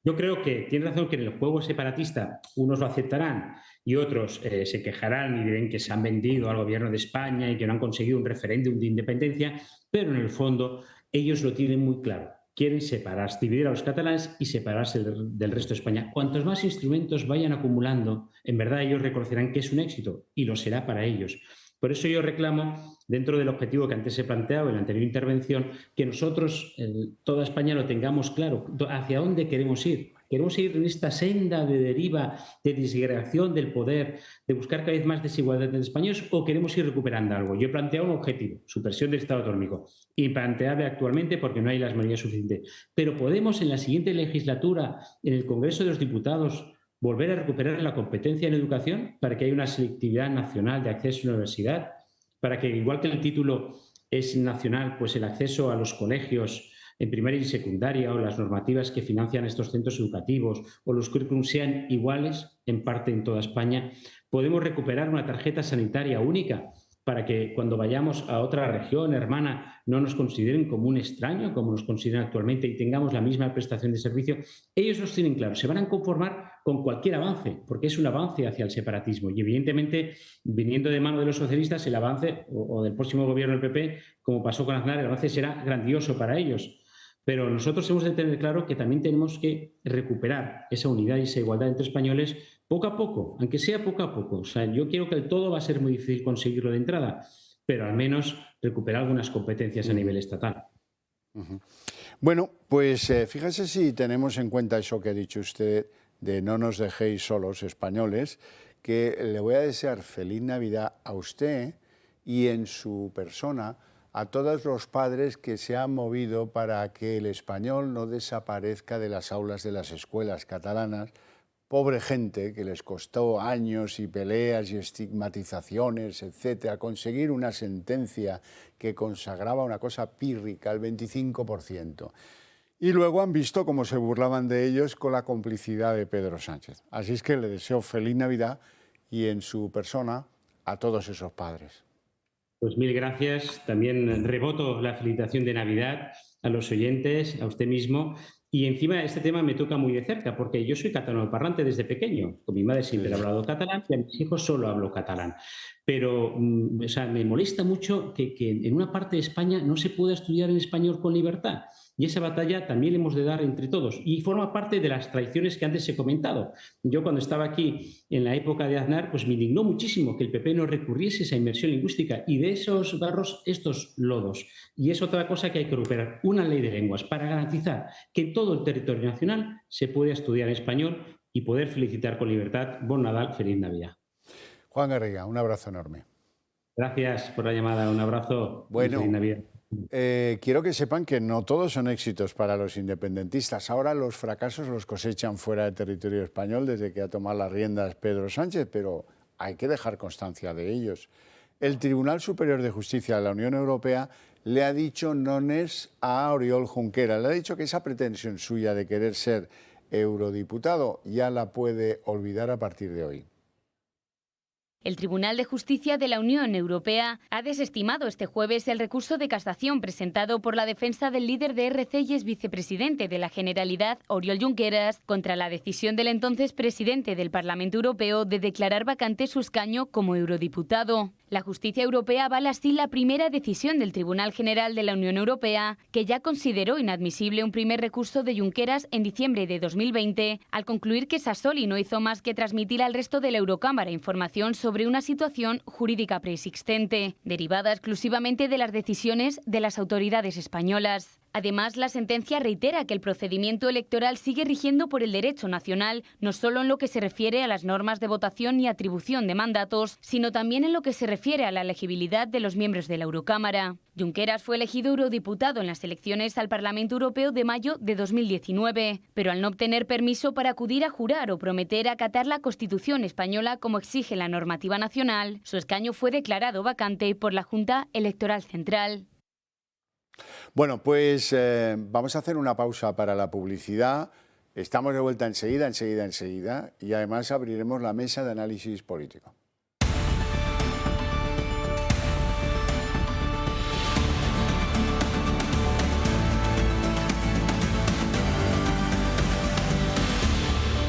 Yo creo que tiene razón que en el juego separatista unos lo aceptarán y otros se quejarán y dirán que se han vendido al Gobierno de España y que no han conseguido un referéndum de independencia, pero en el fondo ellos lo tienen muy claro. Quieren separarse, dividir a los catalanes y separarse del resto de España. Cuantos más instrumentos vayan acumulando, en verdad ellos reconocerán que es un éxito y lo será para ellos. Por eso yo reclamo, dentro del objetivo que antes he planteado en la anterior intervención, que nosotros, toda España, lo tengamos claro, hacia dónde queremos ir, ¿Queremos seguir en esta senda de deriva, de disgregación del poder, de buscar cada vez más desigualdad entre españoles, o queremos ir recuperando algo? Yo he planteado un objetivo, supresión del Estado autonómico, implanteable actualmente porque no hay las mayorías suficientes. Pero podemos en la siguiente legislatura, en el Congreso de los Diputados, volver a recuperar la competencia en educación para que haya una selectividad nacional de acceso a la universidad, para que, igual que el título es nacional, pues el acceso a los colegios en primaria y secundaria o las normativas que financian estos centros educativos o los currículums sean iguales en parte en toda España. Podemos recuperar una tarjeta sanitaria única para que cuando vayamos a otra región hermana no nos consideren como un extraño, como nos consideran actualmente, y tengamos la misma prestación de servicio. Ellos los tienen claro, se van a conformar con cualquier avance, porque es un avance hacia el separatismo. Y evidentemente, viniendo de mano de los socialistas, el avance, o del próximo gobierno del PP, como pasó con Aznar, el avance será grandioso para ellos. Pero nosotros hemos de tener claro que también tenemos que recuperar esa unidad y esa igualdad entre españoles poco a poco, aunque sea poco a poco. O sea, yo quiero que el todo va a ser muy difícil conseguirlo de entrada, pero al menos recuperar algunas competencias a nivel estatal. Bueno, pues fíjese si tenemos en cuenta eso que ha dicho usted de no nos dejéis solos, españoles, que le voy a desear feliz Navidad a usted y en su persona a todos los padres que se han movido para que el español no desaparezca de las aulas de las escuelas catalanas. Pobre gente que les costó años y peleas y estigmatizaciones, etcétera, conseguir una sentencia que consagraba una cosa pírrica, el 25%. Y luego han visto cómo se burlaban de ellos con la complicidad de Pedro Sánchez. Así es que le deseo feliz Navidad y en su persona a todos esos padres. Pues mil gracias. También reboto la felicitación de Navidad a los oyentes, a usted mismo. Y encima este tema me toca muy de cerca, porque yo soy catalanoparlante desde pequeño. Con mi madre siempre he hablado catalán y a mis hijos solo hablo catalán. Pero o sea, me molesta mucho que en una parte de España no se pueda estudiar en español con libertad. Y esa batalla también la hemos de dar entre todos. Y forma parte de las traiciones que antes he comentado. Yo cuando estaba aquí en la época de Aznar, pues me indignó muchísimo que el PP no recurriese a esa inmersión lingüística. Y de esos barros, estos lodos. Y es otra cosa que hay que recuperar. Una ley de lenguas para garantizar que en todo el territorio nacional se puede estudiar en español y poder felicitar con libertad. Bon Nadal, feliz Navidad. Juan Garriga, un abrazo enorme. Gracias por la llamada. Un abrazo. Bueno, feliz Navidad. Quiero que sepan que no todos son éxitos para los independentistas. Ahora los fracasos los cosechan fuera de territorio español desde que ha tomado las riendas Pedro Sánchez, pero hay que dejar constancia de ellos. El Tribunal Superior de Justicia de la Unión Europea le ha dicho nones a Oriol Junqueras. Le ha dicho que esa pretensión suya de querer ser eurodiputado ya la puede olvidar a partir de hoy. El Tribunal de Justicia de la Unión Europea ha desestimado este jueves el recurso de casación presentado por la defensa del líder de ERC y ex vicepresidente de la Generalidad, Oriol Junqueras, contra la decisión del entonces presidente del Parlamento Europeo de declarar vacante su escaño como eurodiputado. La justicia europea avala así la primera decisión del Tribunal General de la Unión Europea, que ya consideró inadmisible un primer recurso de Junqueras en diciembre de 2020, al concluir que Sassoli no hizo más que transmitir al resto de la Eurocámara información sobre una situación jurídica preexistente, derivada exclusivamente de las decisiones de las autoridades españolas. Además, la sentencia reitera que el procedimiento electoral sigue rigiendo por el derecho nacional, no solo en lo que se refiere a las normas de votación y atribución de mandatos, sino también en lo que se refiere a la elegibilidad de los miembros de la Eurocámara. Junqueras fue elegido eurodiputado en las elecciones al Parlamento Europeo de mayo de 2019, pero al no obtener permiso para acudir a jurar o prometer acatar la Constitución española como exige la normativa nacional, su escaño fue declarado vacante por la Junta Electoral Central. Bueno, pues vamos a hacer una pausa para la publicidad. Estamos de vuelta enseguida, y además abriremos la mesa de análisis político.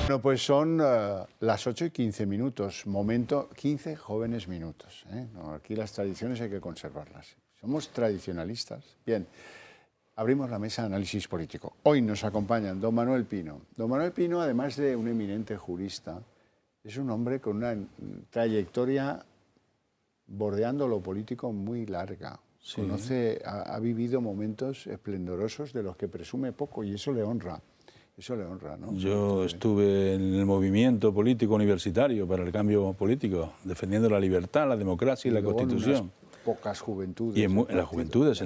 Bueno, pues son las 8:15, momento 15 jóvenes minutos. No, aquí las tradiciones hay que conservarlas. Somos tradicionalistas. Bien, abrimos la mesa de análisis político. Hoy nos acompañan don Manuel Pino. Don Manuel Pino, además de un eminente jurista, es un hombre con una trayectoria bordeando lo político muy larga. Sí. Ha vivido momentos esplendorosos de los que presume poco y eso le honra. Eso le honra, ¿no? Yo estuve en el movimiento político universitario para el cambio político, defendiendo la libertad, la democracia y la Constitución. Pocas juventudes. Y en las juventudes,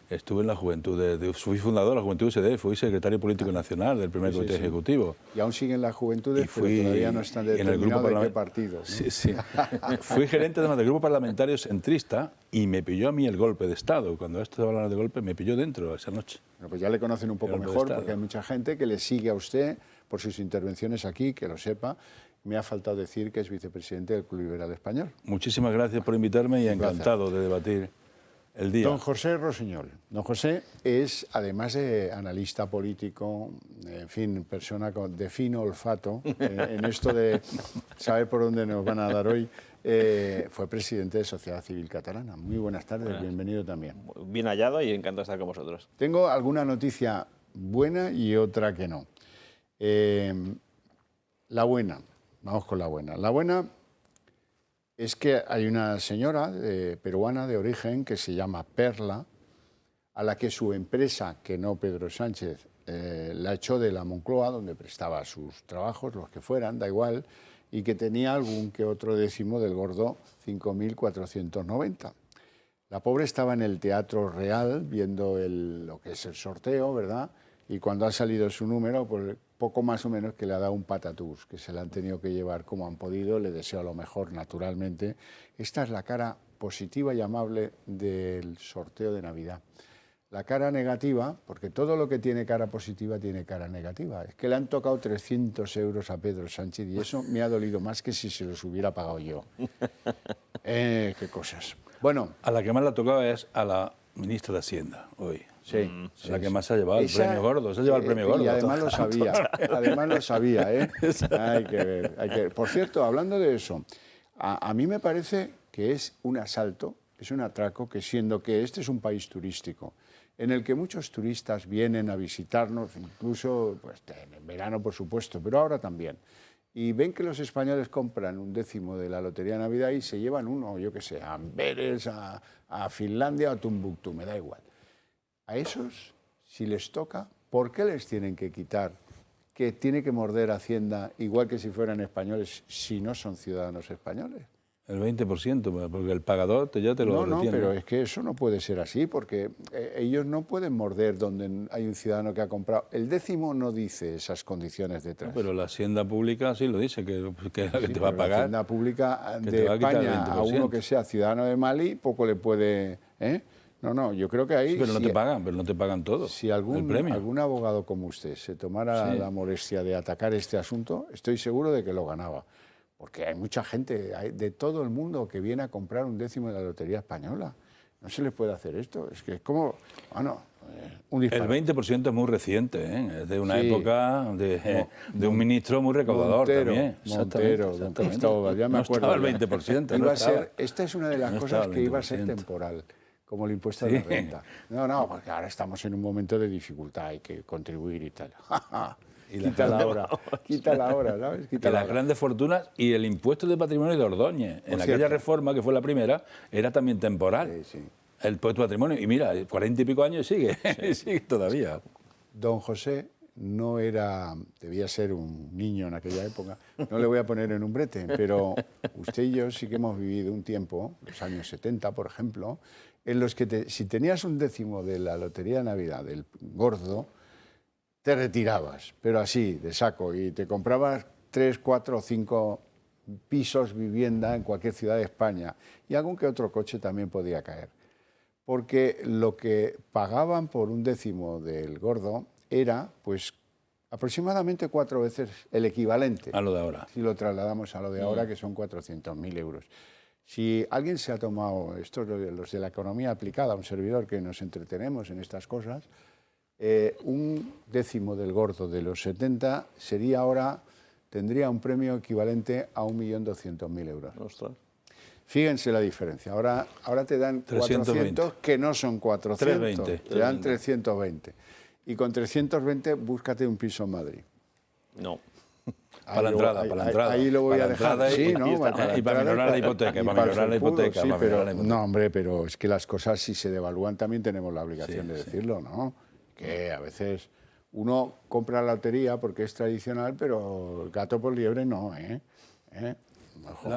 estuve en las juventudes, fui fundador de la Juventud USD, fui secretario político nacional del primer comité ejecutivo. Y aún siguen las juventudes, pero todavía no están determinados de qué partido, ¿no? Sí. Fui gerente del grupo parlamentario centrista y me pilló a mí el golpe de Estado. Cuando esto se hablaba de golpe, me pilló dentro esa noche. Bueno, pues ya le conocen un poco mejor, porque hay mucha gente que le sigue a usted por sus intervenciones aquí, que lo sepa. Me ha faltado decir que es vicepresidente del Club Liberal Español. Muchísimas gracias por invitarme y encantado de debatir el día. Don José Rossinyol. Don José es, además de analista político, en fin, persona de fino olfato, en esto de saber por dónde nos van a dar hoy, fue presidente de Sociedad Civil Catalana. Muy buenas tardes, bienvenido también. Bien hallado y encantado de estar con vosotros. Tengo alguna noticia buena y otra que no. La buena, vamos con la buena. La buena es que hay una señora peruana de origen que se llama Perla, a la que su empresa, que no Pedro Sánchez, la echó de la Moncloa, donde prestaba sus trabajos, los que fueran, da igual, y que tenía algún que otro décimo del gordo 5.490. La pobre estaba en el Teatro Real viendo lo que es el sorteo, ¿verdad? Y cuando ha salido su número, pues poco más o menos que le ha dado un patatús, que se la han tenido que llevar como han podido. Le deseo lo mejor, naturalmente. Esta es la cara positiva y amable del sorteo de Navidad. La cara negativa, porque todo lo que tiene cara positiva tiene cara negativa. Es que le han tocado 300 euros a Pedro Sánchez y eso me ha dolido más que si se los hubiera pagado yo. Qué cosas. Bueno, a la que más le ha tocado es a la ministra de Hacienda hoy. Sí, la que más se ha llevado el premio gordo. Se ha llevado el premio gordo. Y además lo sabía. Además lo sabía, ¿eh? Hay que ver. Por cierto, hablando de eso, a mí me parece que es un asalto, es un atraco, que siendo que este es un país turístico, en el que muchos turistas vienen a visitarnos, incluso pues, en verano, por supuesto, pero ahora también. Y ven que los españoles compran un décimo de la Lotería de Navidad y se llevan uno, yo qué sé, a Amberes, a Finlandia o a Tumbuctú, me da igual. A esos, si les toca, ¿por qué les tienen que quitar? Que tiene que morder Hacienda igual que si fueran españoles, si no son ciudadanos españoles. El 20%, porque el pagador ya te lo retiene. No, pero es que eso no puede ser así, porque ellos no pueden morder donde hay un ciudadano que ha comprado. El décimo no dice esas condiciones detrás. No, pero la Hacienda Pública sí lo dice, que es la que te va a pagar. La Hacienda Pública de España a uno que sea ciudadano de Mali, poco le puede... No, yo creo que ahí... Sí, pero no te pagan todo. Si algún abogado como usted se tomara la molestia de atacar este asunto, estoy seguro de que lo ganaba. Porque hay mucha gente de todo el mundo que viene a comprar un décimo de la Lotería Española. No se les puede hacer esto. Es que es como... Bueno, un disparo. El 20% es muy reciente, ¿eh? Es de una época de un ministro muy recaudador también. Montero, don Cristóbal, ya me acuerdo. No estaba el 20%. Esta es una de las cosas que iba a ser temporal, como el impuesto de la renta. No, porque ahora estamos en un momento de dificultad, hay que contribuir y tal. Quita la hora, ¿sabes? Las grandes fortunas y el impuesto de patrimonio de Ordóñez. En aquella reforma, que fue la primera, era también temporal. Sí. El impuesto de patrimonio. Y mira, 40 y pico años sigue, sigue todavía. Don José debía ser un niño en aquella época. No le voy a poner en un brete, pero usted y yo sí que hemos vivido un tiempo, los años 70, por ejemplo, en los que si tenías un décimo de la Lotería de Navidad, del gordo, te retirabas, pero así, de saco, y te comprabas 3, 4 o 5 pisos, vivienda en cualquier ciudad de España, y algún que otro coche también podía caer. Porque lo que pagaban por un décimo del gordo era, pues, aproximadamente 4 veces el equivalente. A lo de ahora. Si lo trasladamos a lo de ahora, que son 400.000 euros. Si alguien se ha tomado, estos los de la economía aplicada, un servidor que nos entretenemos en estas cosas, un décimo del gordo de los 70 tendría un premio equivalente a 1.200.000 euros. Ostras. Fíjense la diferencia. Ahora te dan 400, que no son 400, 320. te dan 320. Y con 320 búscate un piso en Madrid. No. Para la entrada. Ahí lo voy a dejar. Sí, ¿no? Y para minorar la hipoteca. No, hombre, pero es que las cosas, si se devalúan, también tenemos la obligación de decirlo, ¿no? Que a veces Uno compra la lotería porque es tradicional, pero el gato por liebre no, ¿eh?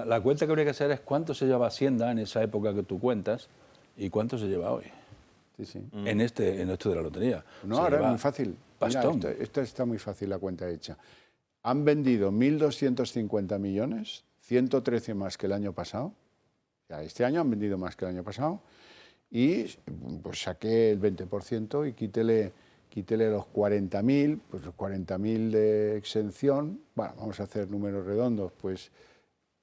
La cuenta que habría que hacer es cuánto se llevaba Hacienda en esa época que tú cuentas y cuánto se lleva hoy. Sí, sí. En esto de la lotería. No, ahora es muy fácil. Pastón. Mira, esto está muy fácil la cuenta hecha. Han vendido 1.250 millones, 113 más que el año pasado. O sea, este año han vendido más que el año pasado. Y pues saqué el 20% y quítele los 40.000, pues los 40.000 de exención. Bueno, vamos a hacer números redondos, pues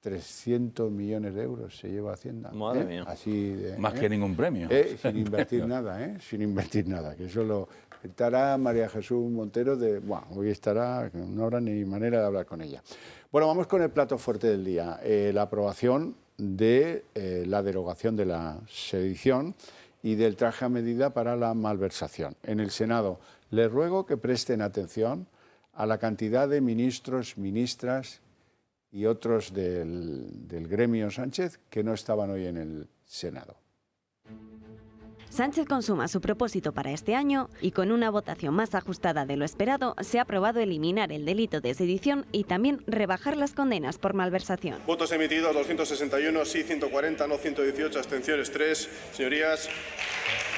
300 millones de euros se lleva Hacienda. Madre mía. Así de, Más que ningún premio. Sin invertir nada, sin invertir nada. Que eso lo estará María Jesús Montero hoy estará, no habrá ni manera de hablar con ella. Bueno, vamos con el plato fuerte del día. La aprobación de la derogación de la sedición y del traje a medida para la malversación. En el Senado les ruego que presten atención a la cantidad de ministros, ministras y otros del gremio Sánchez que no estaban hoy en el Senado. Sánchez consuma su propósito para este año y con una votación más ajustada de lo esperado se ha aprobado eliminar el delito de sedición y también rebajar las condenas por malversación. Votos emitidos 261, sí 140, no 118, abstenciones 3. Señorías,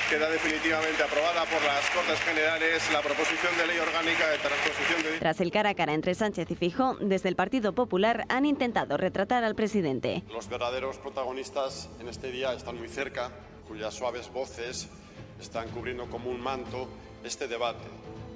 queda definitivamente aprobada por las Cortes Generales la proposición de ley orgánica de transposición de... Tras el cara a cara entre Sánchez y Feijóo, desde el Partido Popular han intentado retratar al presidente. Los verdaderos protagonistas en este día están muy cerca, cuyas suaves voces están cubriendo como un manto este debate.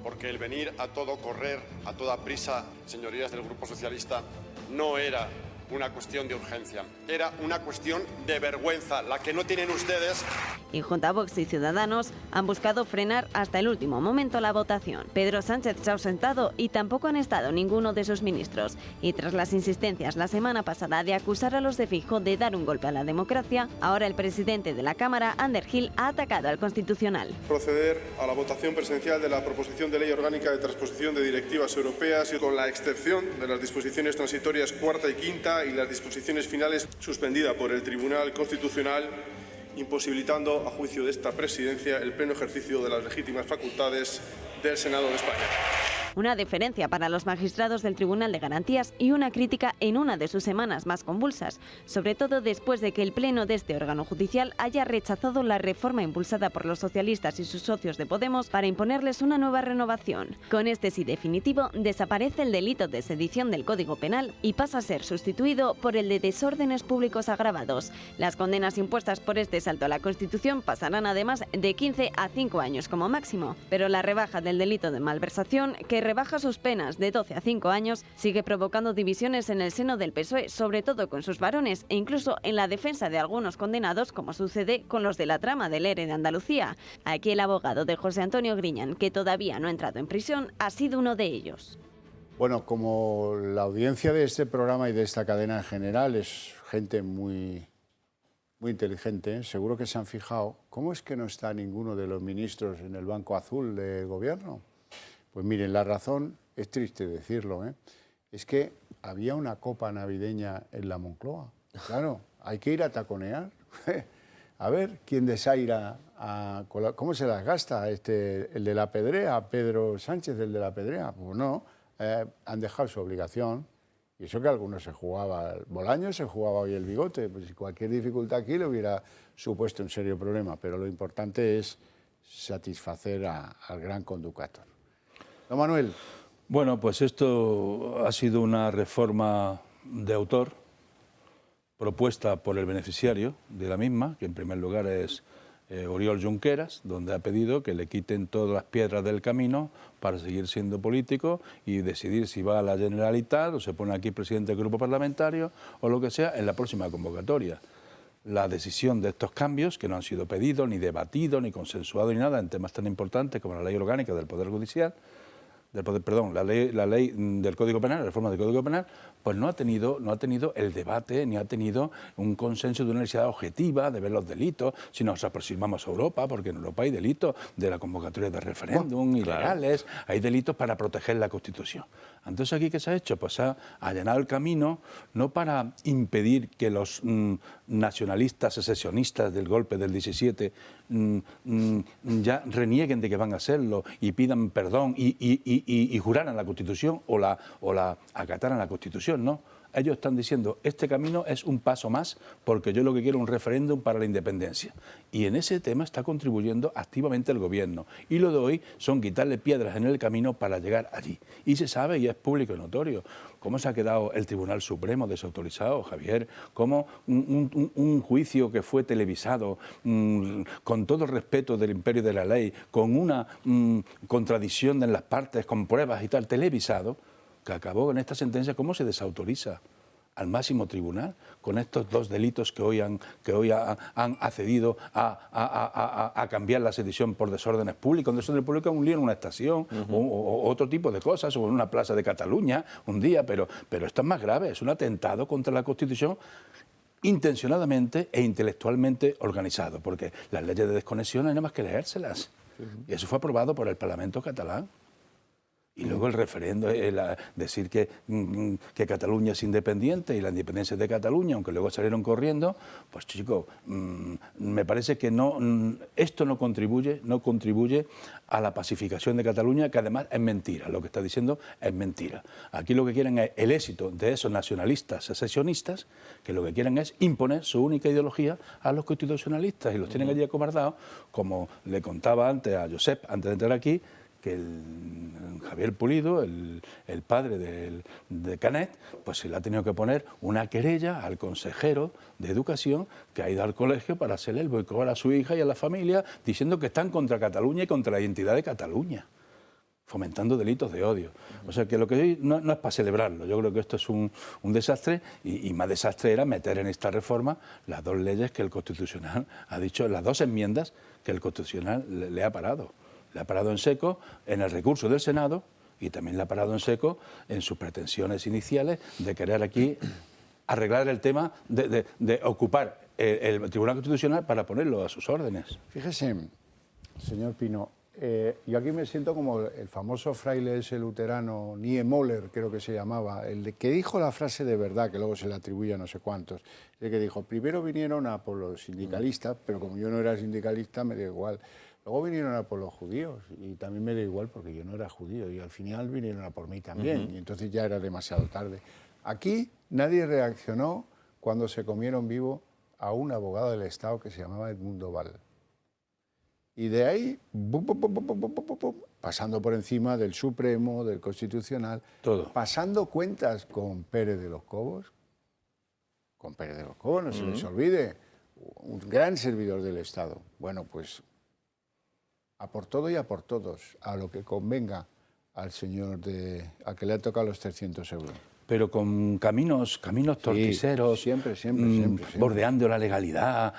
Porque el venir a todo correr, a toda prisa, señorías del Grupo Socialista, no era una cuestión de urgencia, era una cuestión de vergüenza, la que no tienen ustedes. Y junto a Vox y Ciudadanos han buscado frenar hasta el último momento la votación. Pedro Sánchez se ha ausentado y tampoco han estado ninguno de sus ministros. Y tras las insistencias la semana pasada de acusar a los de Feijóo de dar un golpe a la democracia, ahora el presidente de la Cámara, Ander Gil, ha atacado al Constitucional. Proceder a la votación presencial de la proposición de ley orgánica de transposición de directivas europeas y con la excepción de las disposiciones transitorias cuarta y quinta y las disposiciones finales suspendida por el Tribunal Constitucional, imposibilitando, a juicio de esta presidencia, el pleno ejercicio de las legítimas facultades del Senado de España. Una deferencia para los magistrados del Tribunal de Garantías y una crítica en una de sus semanas más convulsas, sobre todo después de que el Pleno de este órgano judicial haya rechazado la reforma impulsada por los socialistas y sus socios de Podemos para imponerles una nueva renovación. Con este sí definitivo, desaparece el delito de sedición del Código Penal y pasa a ser sustituido por el de desórdenes públicos agravados. Las condenas impuestas por este salto a la Constitución pasarán además de 15 a 5 años como máximo, pero la rebaja del delito de malversación, que rebaja sus penas de 12 a 5 años, sigue provocando divisiones en el seno del PSOE, sobre todo con sus varones e incluso en la defensa de algunos condenados, como sucede con los de la trama del ERE de Andalucía. Aquí el abogado de José Antonio Griñán, que todavía no ha entrado en prisión, ha sido uno de ellos. Bueno, como la audiencia de este programa y de esta cadena en general es gente muy inteligente, seguro que se han fijado, ¿cómo es que no está ninguno de los ministros en el banco azul del gobierno? Pues miren, la razón, es triste decirlo, es que había una copa navideña en la Moncloa. Claro, hay que ir a taconear. A ver quién desaira, ¿cómo se las gasta el de la Pedrea, Pedro Sánchez, el de la Pedrea? Pues no, han dejado su obligación. Y eso que algunos se jugaba, Bolaños se jugaba hoy el bigote, pues si cualquier dificultad aquí le hubiera supuesto un serio problema, pero lo importante es satisfacer al gran conductor. Don Manuel. Bueno, pues esto ha sido una reforma de autor propuesta por el beneficiario de la misma, que en primer lugar es Oriol Junqueras, donde ha pedido que le quiten todas las piedras del camino para seguir siendo político y decidir si va a la Generalitat o se pone aquí presidente del grupo parlamentario o lo que sea en la próxima convocatoria. La decisión de estos cambios, que no han sido pedidos, ni debatidos, ni consensuados, ni nada, en temas tan importantes como la ley orgánica del Poder Judicial, la ley del Código Penal, la reforma del Código Penal, pues no ha tenido el debate, ni ha tenido un consenso de una necesidad objetiva de ver los delitos, si nos aproximamos a Europa, porque en Europa hay delitos de la convocatoria de referéndum, ilegales, hay delitos para proteger la Constitución. Entonces, ¿aquí qué se ha hecho? Pues se ha allanado el camino, no para impedir que los nacionalistas, secesionistas del golpe del 17 ya renieguen de que van a hacerlo y pidan perdón y juraran la Constitución o la acataran la Constitución, ¿no? Ellos están diciendo, este camino es un paso más porque yo lo que quiero es un referéndum para la independencia. Y en ese tema está contribuyendo activamente el gobierno. Y lo de hoy son quitarle piedras en el camino para llegar allí. Y se sabe, y es público y notorio, cómo se ha quedado el Tribunal Supremo desautorizado, Javier, cómo un juicio que fue televisado con todo el respeto del imperio de la ley, con una contradicción en las partes, con pruebas y tal, televisado, que acabó en esta sentencia, cómo se desautoriza al máximo tribunal con estos dos delitos que hoy han accedido a cambiar la sedición por desórdenes públicos. Un desorden público es un lío en una estación o otro tipo de cosas, o en una plaza de Cataluña un día, pero esto es más grave, es un atentado contra la Constitución intencionadamente e intelectualmente organizado, porque las leyes de desconexión no hay nada más que leérselas. Y eso fue aprobado por el Parlamento catalán. Y luego el referendo, decir que Cataluña es independiente y la independencia es de Cataluña, aunque luego salieron corriendo, pues chicos, me parece que esto no contribuye a la pacificación de Cataluña, que además es mentira, lo que está diciendo es mentira. Aquí lo que quieren es el éxito de esos nacionalistas secesionistas, que lo que quieren es imponer su única ideología a los constitucionalistas y los tienen allí acobardados, como le contaba antes a Josep, antes de entrar aquí, que Javier Pulido, el padre de Canet, pues se le ha tenido que poner una querella al consejero de Educación que ha ido al colegio para hacerle el boicot a su hija y a la familia, diciendo que están contra Cataluña y contra la identidad de Cataluña, fomentando delitos de odio. O sea que lo que hoy no es para celebrarlo. Yo creo que esto es un desastre y más desastre era meter en esta reforma las dos leyes que el Constitucional ha dicho, las dos enmiendas que el Constitucional le ha parado. Le ha parado en seco en el recurso del Senado y también le ha parado en seco en sus pretensiones iniciales de querer aquí arreglar el tema de ocupar el Tribunal Constitucional para ponerlo a sus órdenes. Fíjese, señor Pino, yo aquí me siento como el famoso fraile ese luterano, Niemöller, creo que se llamaba, el que dijo la frase de verdad, que luego se le atribuye a no sé cuántos, el que dijo, primero vinieron a por los sindicalistas, pero como yo no era sindicalista me da igual. Luego vinieron a por los judíos y también me da igual porque yo no era judío y al final vinieron a por mí también y entonces ya era demasiado tarde. Aquí nadie reaccionó cuando se comieron vivo a un abogado del Estado que se llamaba Edmundo Val. Y de ahí, pasando por encima del Supremo, del Constitucional, todo, pasando cuentas con Pérez de los Cobos, no se les olvide, un gran servidor del Estado. Bueno, pues a por todo y a por todos, a lo que convenga al señor a que le ha tocado los 300 euros. Pero con caminos torticeros, sí, siempre. Bordeando la legalidad,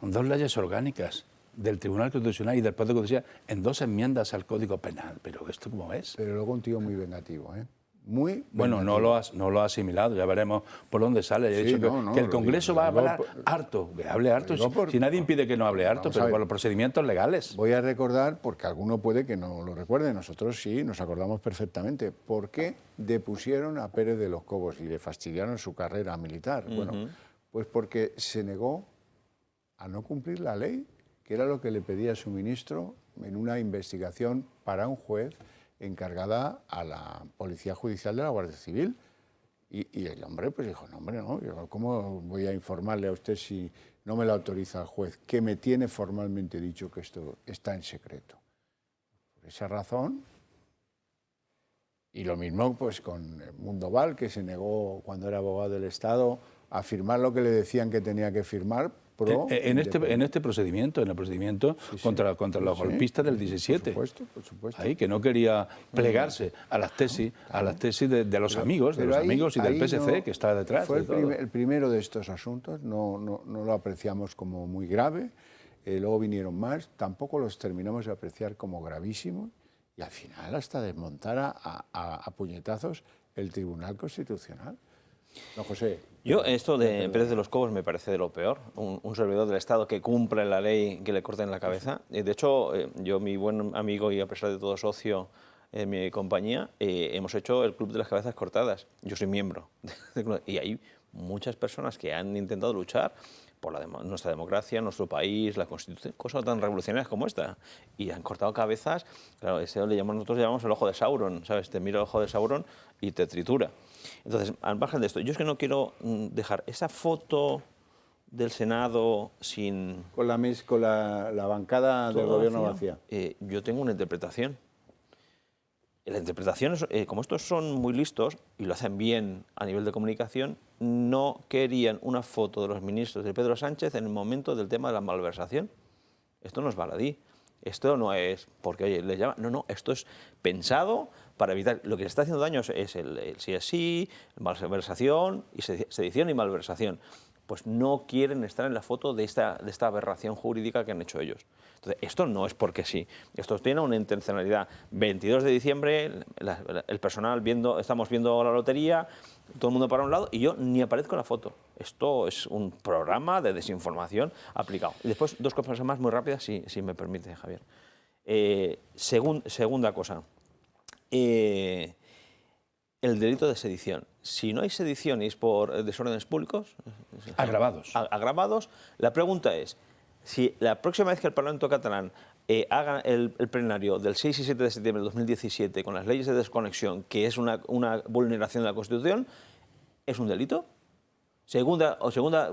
con dos leyes orgánicas del Tribunal Constitucional y del Poder Judicial en dos enmiendas al Código Penal. Pero esto cómo es. Pero luego un tío muy vengativo, ¿eh? Muy bueno, vengativo. no lo ha asimilado, ya veremos por dónde sale. He dicho que el Congreso va a hablar harto, que hable harto, si nadie impide que no hable harto, pero por los procedimientos legales. Voy a recordar, porque alguno puede que no lo recuerde, nosotros sí, nos acordamos perfectamente, por qué depusieron a Pérez de los Cobos y le fastidiaron su carrera militar. Bueno, pues porque se negó a no cumplir la ley, que era lo que le pedía su ministro en una investigación para un juez encargada a la Policía Judicial de la Guardia Civil. Y el hombre pues dijo, no, hombre, no, ¿cómo voy a informarle a usted si no me lo autoriza el juez, que me tiene formalmente dicho que esto está en secreto? Por esa razón, y lo mismo pues con Edmundo Val, que se negó cuando era abogado del Estado a firmar lo que le decían que tenía que firmar. En el procedimiento contra los golpistas del 17. Por supuesto. Ahí, que no quería plegarse a las tesis, de los amigos, y del PSC, que está detrás. Fue el primero de estos asuntos, no lo apreciamos como muy grave, luego vinieron más, tampoco los terminamos de apreciar como gravísimos, y y al final hasta desmontar a puñetazos el Tribunal Constitucional. Don José. Yo, esto de Pérez de los Cobos me parece de lo peor. Un servidor del Estado que cumple la ley, que le corten la cabeza. De hecho, yo, mi buen amigo y a pesar de todo socio en mi compañía, hemos hecho el Club de las Cabezas Cortadas. Yo soy miembro. Y hay muchas personas que han intentado luchar por nuestra democracia, nuestro país, la Constitución, cosas tan revolucionarias como esta. Y han cortado cabezas. Claro, nosotros llamamos el ojo de Sauron, ¿sabes? Te mira el ojo de Sauron y te tritura. Entonces, al margen de esto, yo es que no quiero dejar esa foto del Senado sin... Con la bancada del gobierno vacía. Yo tengo una interpretación. La interpretación es, como estos son muy listos y lo hacen bien a nivel de comunicación, no querían una foto de los ministros de Pedro Sánchez en el momento del tema de la malversación. Esto no es baladí. Esto no es porque, oye, les llama... No, esto es pensado para evitar... Lo que le está haciendo daño es el sí es sí, malversación, y sedición y malversación. Pues no quieren estar en la foto de esta aberración jurídica que han hecho ellos. Entonces, esto no es porque sí. Esto tiene una intencionalidad. 22 de diciembre, el personal estamos viendo la lotería, todo el mundo para un lado y yo ni aparezco en la foto. Esto es un programa de desinformación aplicado. Y después, dos cosas más muy rápidas, si me permite, Javier. Segunda cosa. El delito de sedición. Si no hay sedición y es por desórdenes públicos... Agravados. La pregunta es, si la próxima vez que el Parlamento catalán haga el plenario del 6 y 7 de septiembre de 2017 con las leyes de desconexión, que es una vulneración de la Constitución, ¿es un delito? Segunda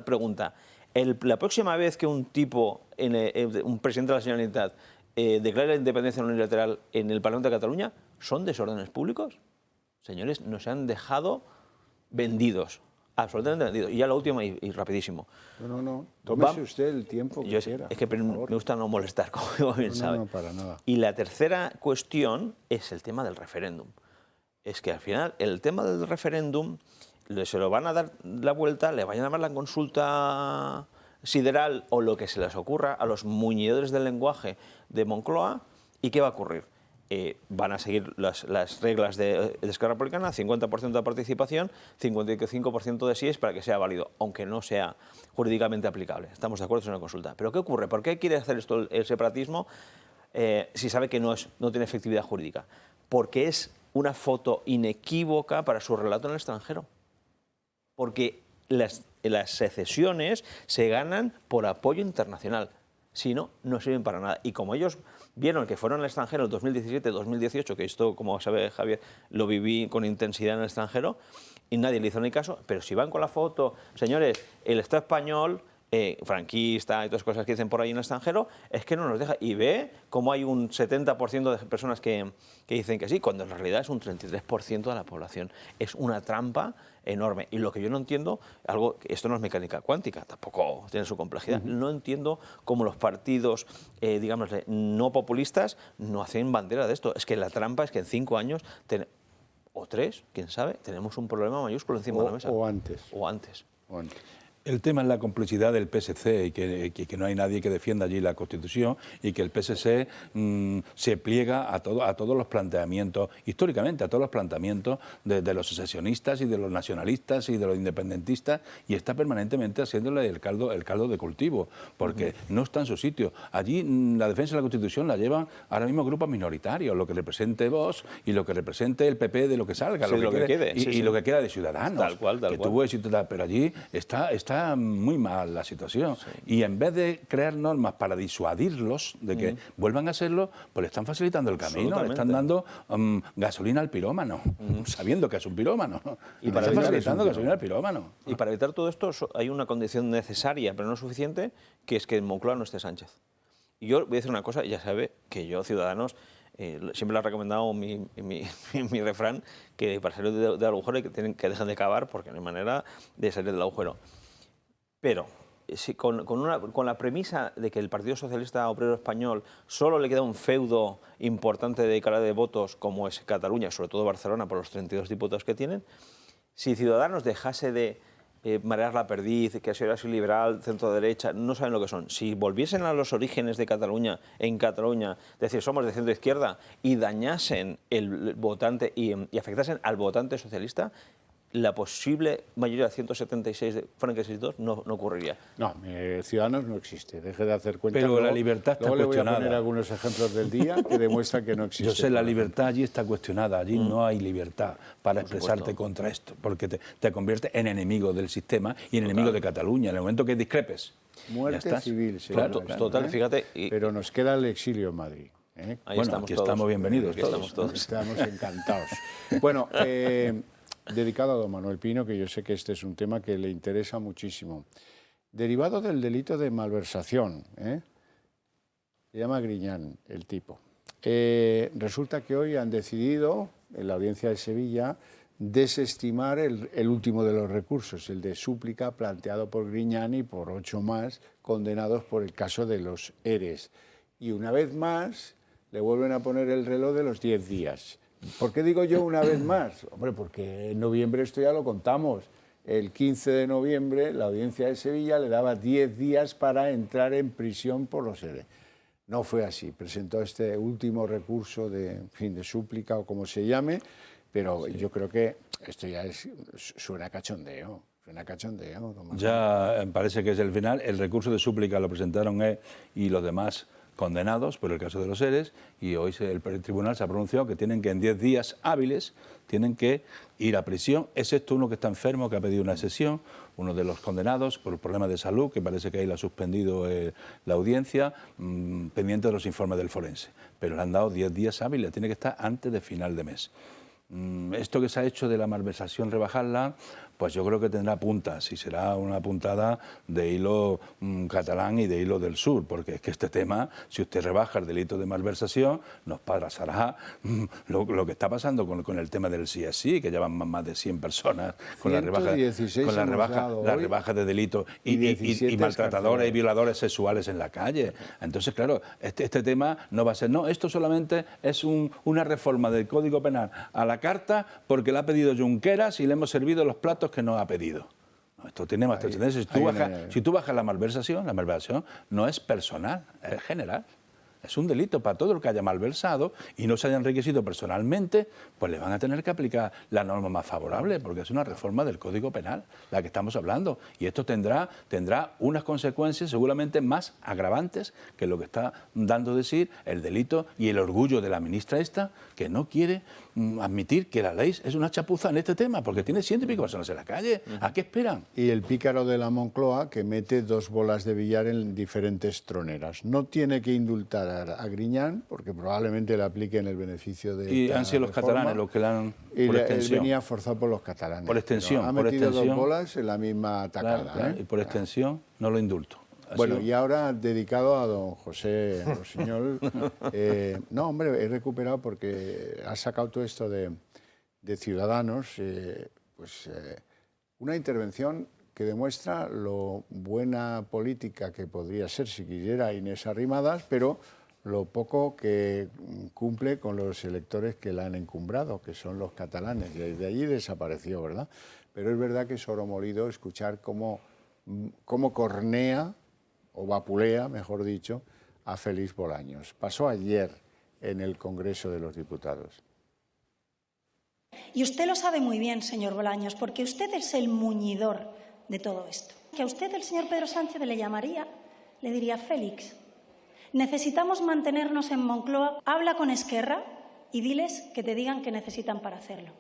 pregunta. La próxima vez que un presidente de la Generalitat declare la independencia unilateral en el Parlamento de Cataluña, ¿son desórdenes públicos? Señores, nos han dejado vendidos, absolutamente vendidos. Y ya lo último y rapidísimo. No. Tómese usted el tiempo que quiera. Es que me gusta no molestar, como bien sabe. No, para nada. Y la tercera cuestión es el tema del referéndum. Es que al final el tema del referéndum se lo van a dar la vuelta, le van a llamar la consulta sideral o lo que se les ocurra a los muñidores del lenguaje de Moncloa. ¿Y qué va a ocurrir? Van a seguir las reglas de Esquerra Republicana, 50% de participación, 55% de síes para que sea válido, aunque no sea jurídicamente aplicable. Estamos de acuerdo, es una consulta. ¿Pero qué ocurre? ¿Por qué quiere hacer esto el separatismo si sabe que no tiene efectividad jurídica? Porque es una foto inequívoca para su relato en el extranjero. Porque las secesiones se ganan por apoyo internacional. Si no, no sirven para nada. Y como ellos vieron que fueron al extranjero en 2017-2018, que esto, como sabe Javier, lo viví con intensidad en el extranjero, y nadie le hizo ni caso, pero si van con la foto, señores, el Estado español, franquista y todas las cosas que dicen por ahí en el extranjero, es que no nos deja. Y ve cómo hay un 70% de personas que dicen que sí, cuando en realidad es un 33% de la población. Es una trampa enorme. Y lo que yo no entiendo, esto no es mecánica cuántica, tampoco tiene su complejidad. No entiendo cómo los partidos, digamos, no populistas, no hacen bandera de esto. Es que la trampa es que en 5 años, o 3, quién sabe, tenemos un problema mayúsculo encima de la mesa. O antes. El tema es la complicidad del PSC y que no hay nadie que defienda allí la Constitución y que el PSC se pliega a todos los planteamientos, históricamente, a todos los planteamientos de los secesionistas y de los nacionalistas y de los independentistas y está permanentemente haciéndole el caldo de cultivo, porque no está en su sitio. Allí la defensa de la Constitución la llevan ahora mismo grupos minoritarios, lo que represente Vox y lo que represente el PP de lo que salga, sí, lo que quede, y lo que queda de Ciudadanos. Tal cual. Tuvo éxito, pero allí está muy mal la situación. Sí. Y en vez de crear normas para disuadirlos de que vuelvan a hacerlo, pues le están facilitando el camino, le están dando gasolina al pirómano, sabiendo que es un pirómano. Y para están facilitando gasolina al pirómano. Y para evitar todo esto hay una condición necesaria, pero no suficiente, que es que en Moncloa no esté Sánchez. Y yo voy a decir una cosa, ya sabe que yo, Ciudadanos, siempre le he recomendado mi refrán, que para salir del agujero que dejen de cavar porque no hay manera de salir del agujero. Pero si con la premisa de que el Partido Socialista Obrero Español solo le queda un feudo importante de cara de votos como es Cataluña, sobre todo Barcelona, por los 32 diputados que tienen, si Ciudadanos dejase de marear la perdiz, que ha sido liberal, centro-derecha, no saben lo que son. Si volviesen a los orígenes de Cataluña, en Cataluña, decir, somos de centro-izquierda, y dañasen el votante y afectasen al votante socialista, la posible mayoría de 176 de Frankenstein 2 no ocurriría. No, Ciudadanos no existe, deje de hacer cuenta. Pero la libertad está luego cuestionada. Le voy a poner algunos ejemplos del día que demuestran que no existe. Yo sé, la libertad allí está cuestionada, allí no hay libertad para expresarte contra esto, porque te convierte en enemigo del sistema y en enemigo de Cataluña, en el momento que discrepes. Muerte civil, claro, total, fíjate. Pero nos queda el exilio en Madrid. Ahí bueno, estamos aquí todos. estamos bienvenidos Aquí todos. estamos todos. Estamos encantados. Bueno, dedicado a don Manuel Pino, que yo sé que este es un tema que le interesa muchísimo. Derivado del delito de malversación, se llama Griñán el tipo. Resulta que hoy han decidido, en la audiencia de Sevilla, desestimar el último de los recursos, el de súplica planteado por Griñán y por 8 más condenados por el caso de los ERES. Y una vez más le vuelven a poner el reloj de los 10 días. ¿Por qué digo yo una vez más? Hombre, porque en noviembre esto ya lo contamos. El 15 de noviembre la audiencia de Sevilla le daba 10 días para entrar en prisión por los ERE. No fue así. Presentó este último recurso de súplica o como se llame, pero sí. Yo creo que esto ya suena cachondeo. Ya parece que es el final. El recurso de súplica lo presentaron y los demás condenados por el caso de los ERES, y hoy el tribunal se ha pronunciado que tienen que en 10 días hábiles tienen que ir a prisión, excepto uno que está enfermo, que ha pedido una sesión, uno de los condenados por problemas de salud, que parece que ahí le ha suspendido la audiencia, pendiente de los informes del forense. Pero le han dado 10 días hábiles, tiene que estar antes de final de mes. Esto que se ha hecho de la malversación, rebajarla, pues yo creo que tendrá puntas y será una puntada de hilo catalán y de hilo del sur, porque es que este tema, si usted rebaja el delito de malversación, nos pasará lo que está pasando con el tema del sí, que llevan más de 100 personas con la rebaja de delitos y maltratadores y violadores sexuales en la calle. Entonces, claro, este tema no va a ser, no, esto solamente es una reforma del Código Penal a la carta porque le ha pedido Junqueras y le hemos servido los platos que nos ha pedido. No, esto tiene más trascendencia. Si tú bajas la malversación no es personal, es general. Es un delito para todo el que haya malversado y no se haya enriquecido personalmente, pues le van a tener que aplicar la norma más favorable, porque es una reforma del Código Penal la que estamos hablando. Y esto tendrá unas consecuencias seguramente más agravantes que lo que está dando decir el delito y el orgullo de la ministra esta, que no quiere admitir que la ley es una chapuza en este tema, porque tiene 100 y pico personas en la calle. ¿A qué esperan? Y el pícaro de la Moncloa, que mete 2 bolas de billar en diferentes troneras. No tiene que indultar a Griñán, porque probablemente le apliquen el beneficio de... Y han sido los catalanes los que le han... Por extensión. Él venía forzado por los catalanes. Por extensión. Ha metido 2 bolas en la misma tacada. Claro. Y por extensión no lo indulto. Bueno, y ahora dedicado a don José Rossinyol. No, hombre, he recuperado porque ha sacado todo esto de Ciudadanos, una intervención que demuestra lo buena política que podría ser si quisiera Inés Arrimadas, pero lo poco que cumple con los electores que la han encumbrado, que son los catalanes. Desde allí desapareció, ¿verdad? Pero es verdad que es oro molido escuchar cómo cornea, o vapulea, mejor dicho, a Félix Bolaños. Pasó ayer en el Congreso de los Diputados. Y usted lo sabe muy bien, señor Bolaños, porque usted es el muñidor de todo esto. Que a usted el señor Pedro Sánchez le llamaría, le diría: Félix, necesitamos mantenernos en Moncloa, habla con Esquerra y diles que te digan qué necesitan para hacerlo.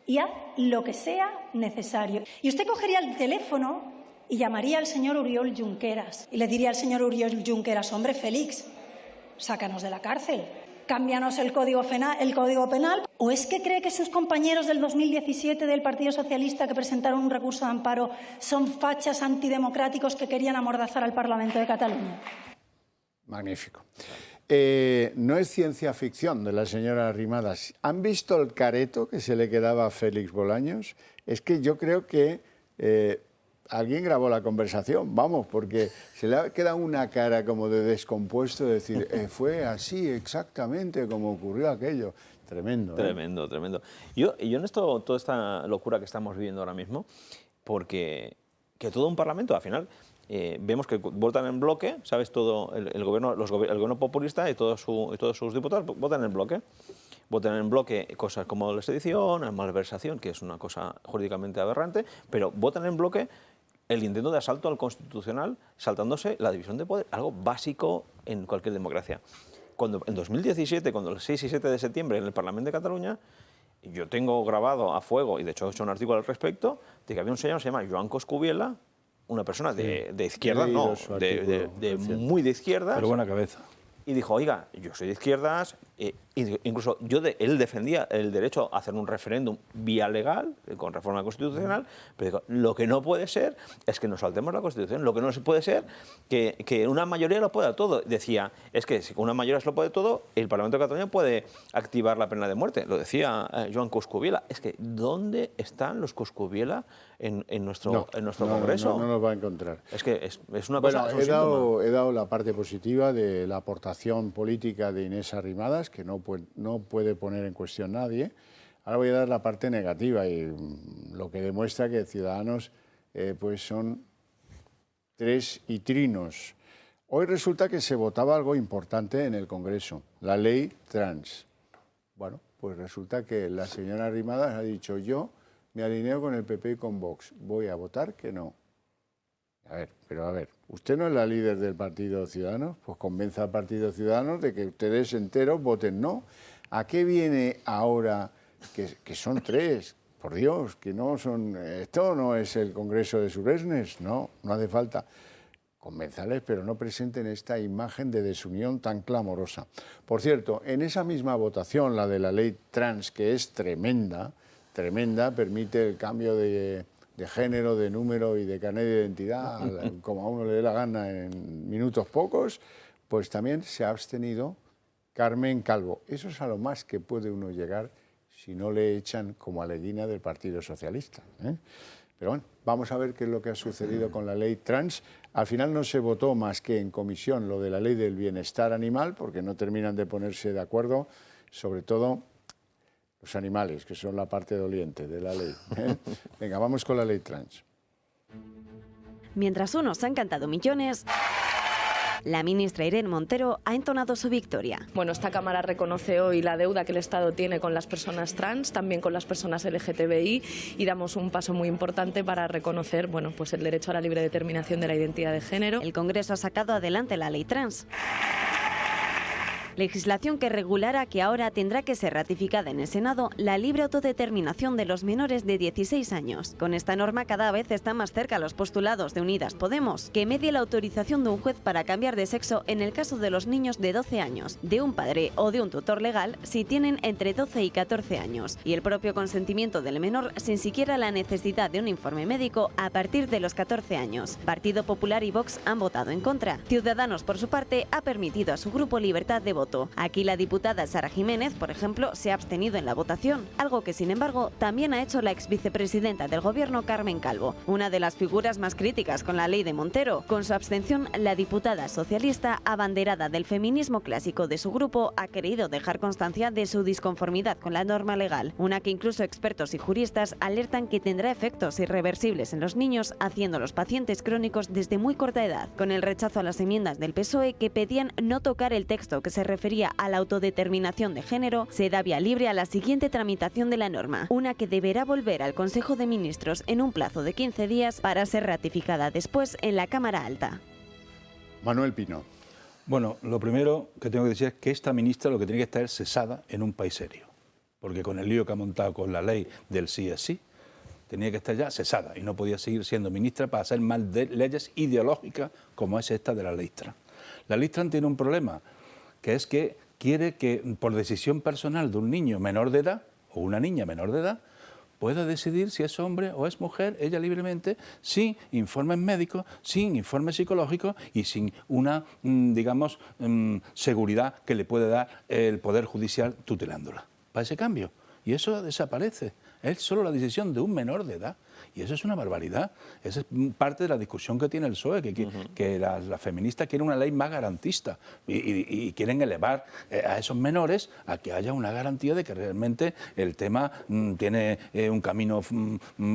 Y haz lo que sea necesario. Y usted cogería el teléfono y llamaría al señor Oriol Junqueras y le diría al señor Oriol Junqueras: hombre, Félix, sácanos de la cárcel, cámbianos el Código Penal. ¿O es que cree que sus compañeros del 2017 del Partido Socialista que presentaron un recurso de amparo son fachas antidemocráticos que querían amordazar al Parlamento de Cataluña? Magnífico. No es ciencia ficción de la señora Arrimadas. ¿Han visto el careto que se le quedaba a Félix Bolaños? Es que yo creo que alguien grabó la conversación, vamos, porque se le ha quedado una cara como de descompuesto, de decir, fue así exactamente como ocurrió aquello. Tremendo. Tremendo. Yo en esto, toda esta locura que estamos viviendo ahora mismo, porque que todo un Parlamento, al final, vemos que votan en bloque, ¿sabes? Todo el gobierno populista y todos sus diputados votan en bloque. Votan en bloque cosas como la sedición, malversación, que es una cosa jurídicamente aberrante, pero votan en bloque el intento de asalto al Constitucional, saltándose la división de poder, algo básico en cualquier democracia. Cuando en 2017, cuando el 6 y 7 de septiembre en el Parlamento de Cataluña, yo tengo grabado a fuego, y de hecho he hecho un artículo al respecto, de que había un señor que se llama Joan Coscubiela, una persona de izquierda, no, muy de izquierdas. Pero buena cabeza. Y dijo, oiga, yo soy de izquierdas, incluso él defendía el derecho a hacer un referéndum vía legal, con reforma constitucional, pero dijo, lo que no puede ser es que nos saltemos la Constitución, lo que no puede ser que una mayoría lo pueda todo. Decía, es que si una mayoría lo puede todo, el Parlamento de Cataluña puede activar la pena de muerte. Lo decía Joan Coscubiela. Es que, ¿dónde están los Coscubiela en nuestro Congreso? No los va a encontrar. Es que es una cosa... Bueno, he dado la parte positiva de la aportación política de Inés Arrimadas, que no puede poner en cuestión nadie. Ahora voy a dar la parte negativa, y lo que demuestra que Ciudadanos pues son tres y trinos. Hoy resulta que se votaba algo importante en el Congreso, la ley trans. Bueno, pues resulta que la señora Arrimadas ha dicho, yo me alineo con el PP y con Vox, voy a votar que no. A ver, ¿usted no es la líder del Partido Ciudadanos? Pues convenza al Partido Ciudadanos de que ustedes enteros voten no. ¿A qué viene ahora que son tres? Por Dios, que no son... Esto no es el Congreso de Suresnes, no hace falta. Convénzales, pero no presenten esta imagen de desunión tan clamorosa. Por cierto, en esa misma votación, la de la ley trans, que es tremenda, permite el cambio de género, de número y de carnet de identidad, como a uno le dé la gana en minutos pocos, pues también se ha abstenido Carmen Calvo. Eso es a lo más que puede uno llegar si no le echan como a Leguina del Partido Socialista, ¿eh? Pero bueno, vamos a ver qué es lo que ha sucedido con la ley trans. Al final no se votó más que en comisión lo de la ley del bienestar animal, porque no terminan de ponerse de acuerdo, sobre todo los animales, que son la parte doliente de la ley, ¿eh? Venga, vamos con la ley trans. Mientras unos han cantado millones, la ministra Irene Montero ha entonado su victoria. Bueno, esta Cámara reconoce hoy la deuda que el Estado tiene con las personas trans, también con las personas LGTBI, y damos un paso muy importante para reconocer, bueno, pues el derecho a la libre determinación de la identidad de género. El Congreso ha sacado adelante la ley trans. Legislación que regulará que ahora tendrá que ser ratificada en el Senado la libre autodeterminación de los menores de 16 años. Con esta norma cada vez están más cerca los postulados de Unidas Podemos, que medie la autorización de un juez para cambiar de sexo en el caso de los niños de 12 años, de un padre o de un tutor legal si tienen entre 12 y 14 años, y el propio consentimiento del menor sin siquiera la necesidad de un informe médico a partir de los 14 años. Partido Popular y Vox han votado en contra. Ciudadanos, por su parte, ha permitido a su grupo libertad de voto. Aquí la diputada Sara Jiménez, por ejemplo, se ha abstenido en la votación, algo que sin embargo también ha hecho la exvicepresidenta del Gobierno, Carmen Calvo, una de las figuras más críticas con la ley de Montero. Con su abstención, la diputada socialista, abanderada del feminismo clásico de su grupo, ha querido dejar constancia de su disconformidad con la norma legal, una que incluso expertos y juristas alertan que tendrá efectos irreversibles en los niños, haciéndolos pacientes crónicos desde muy corta edad. Con el rechazo a las enmiendas del PSOE que pedían no tocar el texto que se refería a la autodeterminación de género, se da vía libre a la siguiente tramitación de la norma, una que deberá volver al Consejo de Ministros en un plazo de 15 días para ser ratificada después en la Cámara Alta. Manuel Pino. Bueno, lo primero que tengo que decir es que esta ministra lo que tiene que estar es cesada en un país serio, porque con el lío que ha montado con la ley del sí es sí, tenía que estar ya cesada y no podía seguir siendo ministra para hacer más de leyes ideológicas como es esta de la ley trans. La ley trans tiene un problema, que es que quiere que por decisión personal de un niño menor de edad o una niña menor de edad pueda decidir si es hombre o es mujer, ella libremente, sin informes médicos, sin informes psicológicos y sin una, digamos, seguridad que le puede dar el Poder Judicial tutelándola. Para ese cambio. Y eso desaparece. Es solo la decisión de un menor de edad. Y eso es una barbaridad. Esa es parte de la discusión que tiene el PSOE, que las feministas quieren una ley más garantista y quieren elevar a esos menores a que haya una garantía de que realmente el tema tiene un camino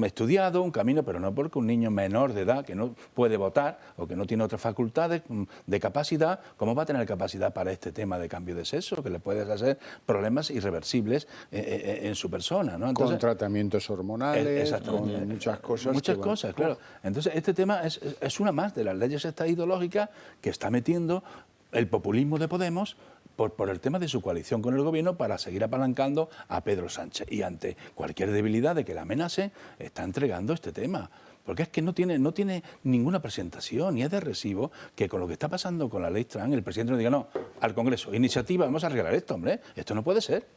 estudiado, un camino, pero no porque un niño menor de edad que no puede votar o que no tiene otras facultades de capacidad, ¿cómo va a tener capacidad para este tema de cambio de sexo? Que le puedes hacer problemas irreversibles en su persona, ¿no? Entonces, con tratamientos hormonales, con muchas cosas. Muchas cosas, claro. Entonces, este tema es una más de las leyes estas ideológicas que está metiendo el populismo de Podemos por el tema de su coalición con el gobierno para seguir apalancando a Pedro Sánchez. Y ante cualquier debilidad de que la amenace, está entregando este tema. Porque es que no tiene ninguna presentación, y es de recibo que con lo que está pasando con la ley trans, el presidente nos diga, no, al Congreso, iniciativa, vamos a arreglar esto, hombre, esto no puede ser.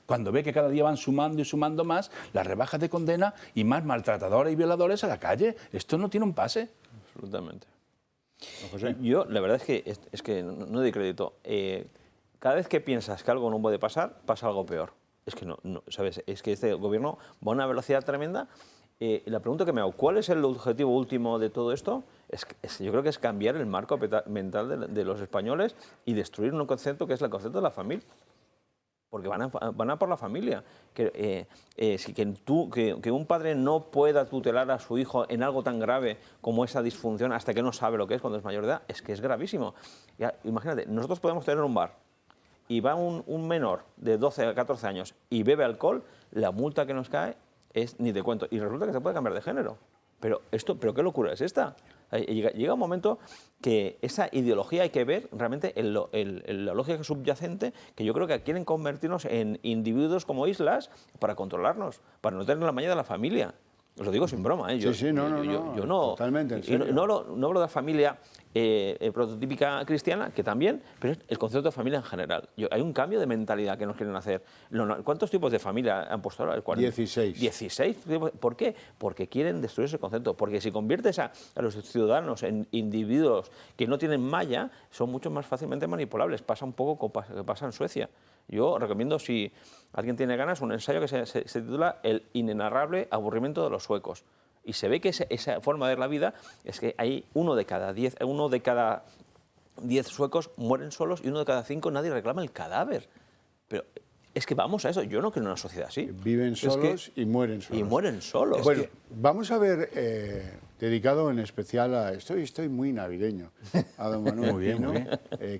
Cuando ve que cada día van sumando y sumando más las rebajas de condena y más maltratadores y violadores a la calle, esto no tiene un pase. Absolutamente. Yo, la verdad es que no doy crédito. Cada vez que piensas que algo no puede pasar, pasa algo peor. Es que no, ¿sabes? Es que este gobierno va a una velocidad tremenda. La pregunta que me hago, ¿cuál es el objetivo último de todo esto? Yo creo que es cambiar el marco mental de los españoles y destruir un concepto que es el concepto de la familia. Porque van a por la familia. Que un padre no pueda tutelar a su hijo en algo tan grave como esa disfunción hasta que no sabe lo que es cuando es mayor de edad, es que es gravísimo. Ya, imagínate, nosotros podemos tener un bar y va un menor de 12 a 14 años y bebe alcohol, la multa que nos cae es ni te cuento. Y resulta que se puede cambiar de género. ¿Pero qué locura es esta? Llega un momento que esa ideología hay que ver realmente en la lógica subyacente, que yo creo que quieren convertirnos en individuos como islas para controlarnos, para no tener la maña de la familia. Os lo digo sin broma, ¿eh? Yo no, totalmente, en serio. No hablo de la familia prototípica cristiana, que también, pero es el concepto de familia en general. Hay un cambio de mentalidad que nos quieren hacer. ¿Cuántos tipos de familia han puesto ahora? 16. 16. ¿Por qué? Porque quieren destruir ese concepto. Porque si conviertes a los ciudadanos en individuos que no tienen malla, son mucho más fácilmente manipulables. Pasa un poco como pasa en Suecia. Yo recomiendo, si alguien tiene ganas, un ensayo que se titula El inenarrable aburrimiento de los suecos. Y se ve que esa forma de ver la vida es que hay uno de cada 10 suecos mueren solos y 1 de cada 5 nadie reclama el cadáver. Pero es que vamos a eso. Yo no creo en una sociedad así. Viven solos y mueren solos. Y mueren solos. Bueno, vamos a ver, dedicado en especial a... Estoy muy navideño. A don Manuel Pino,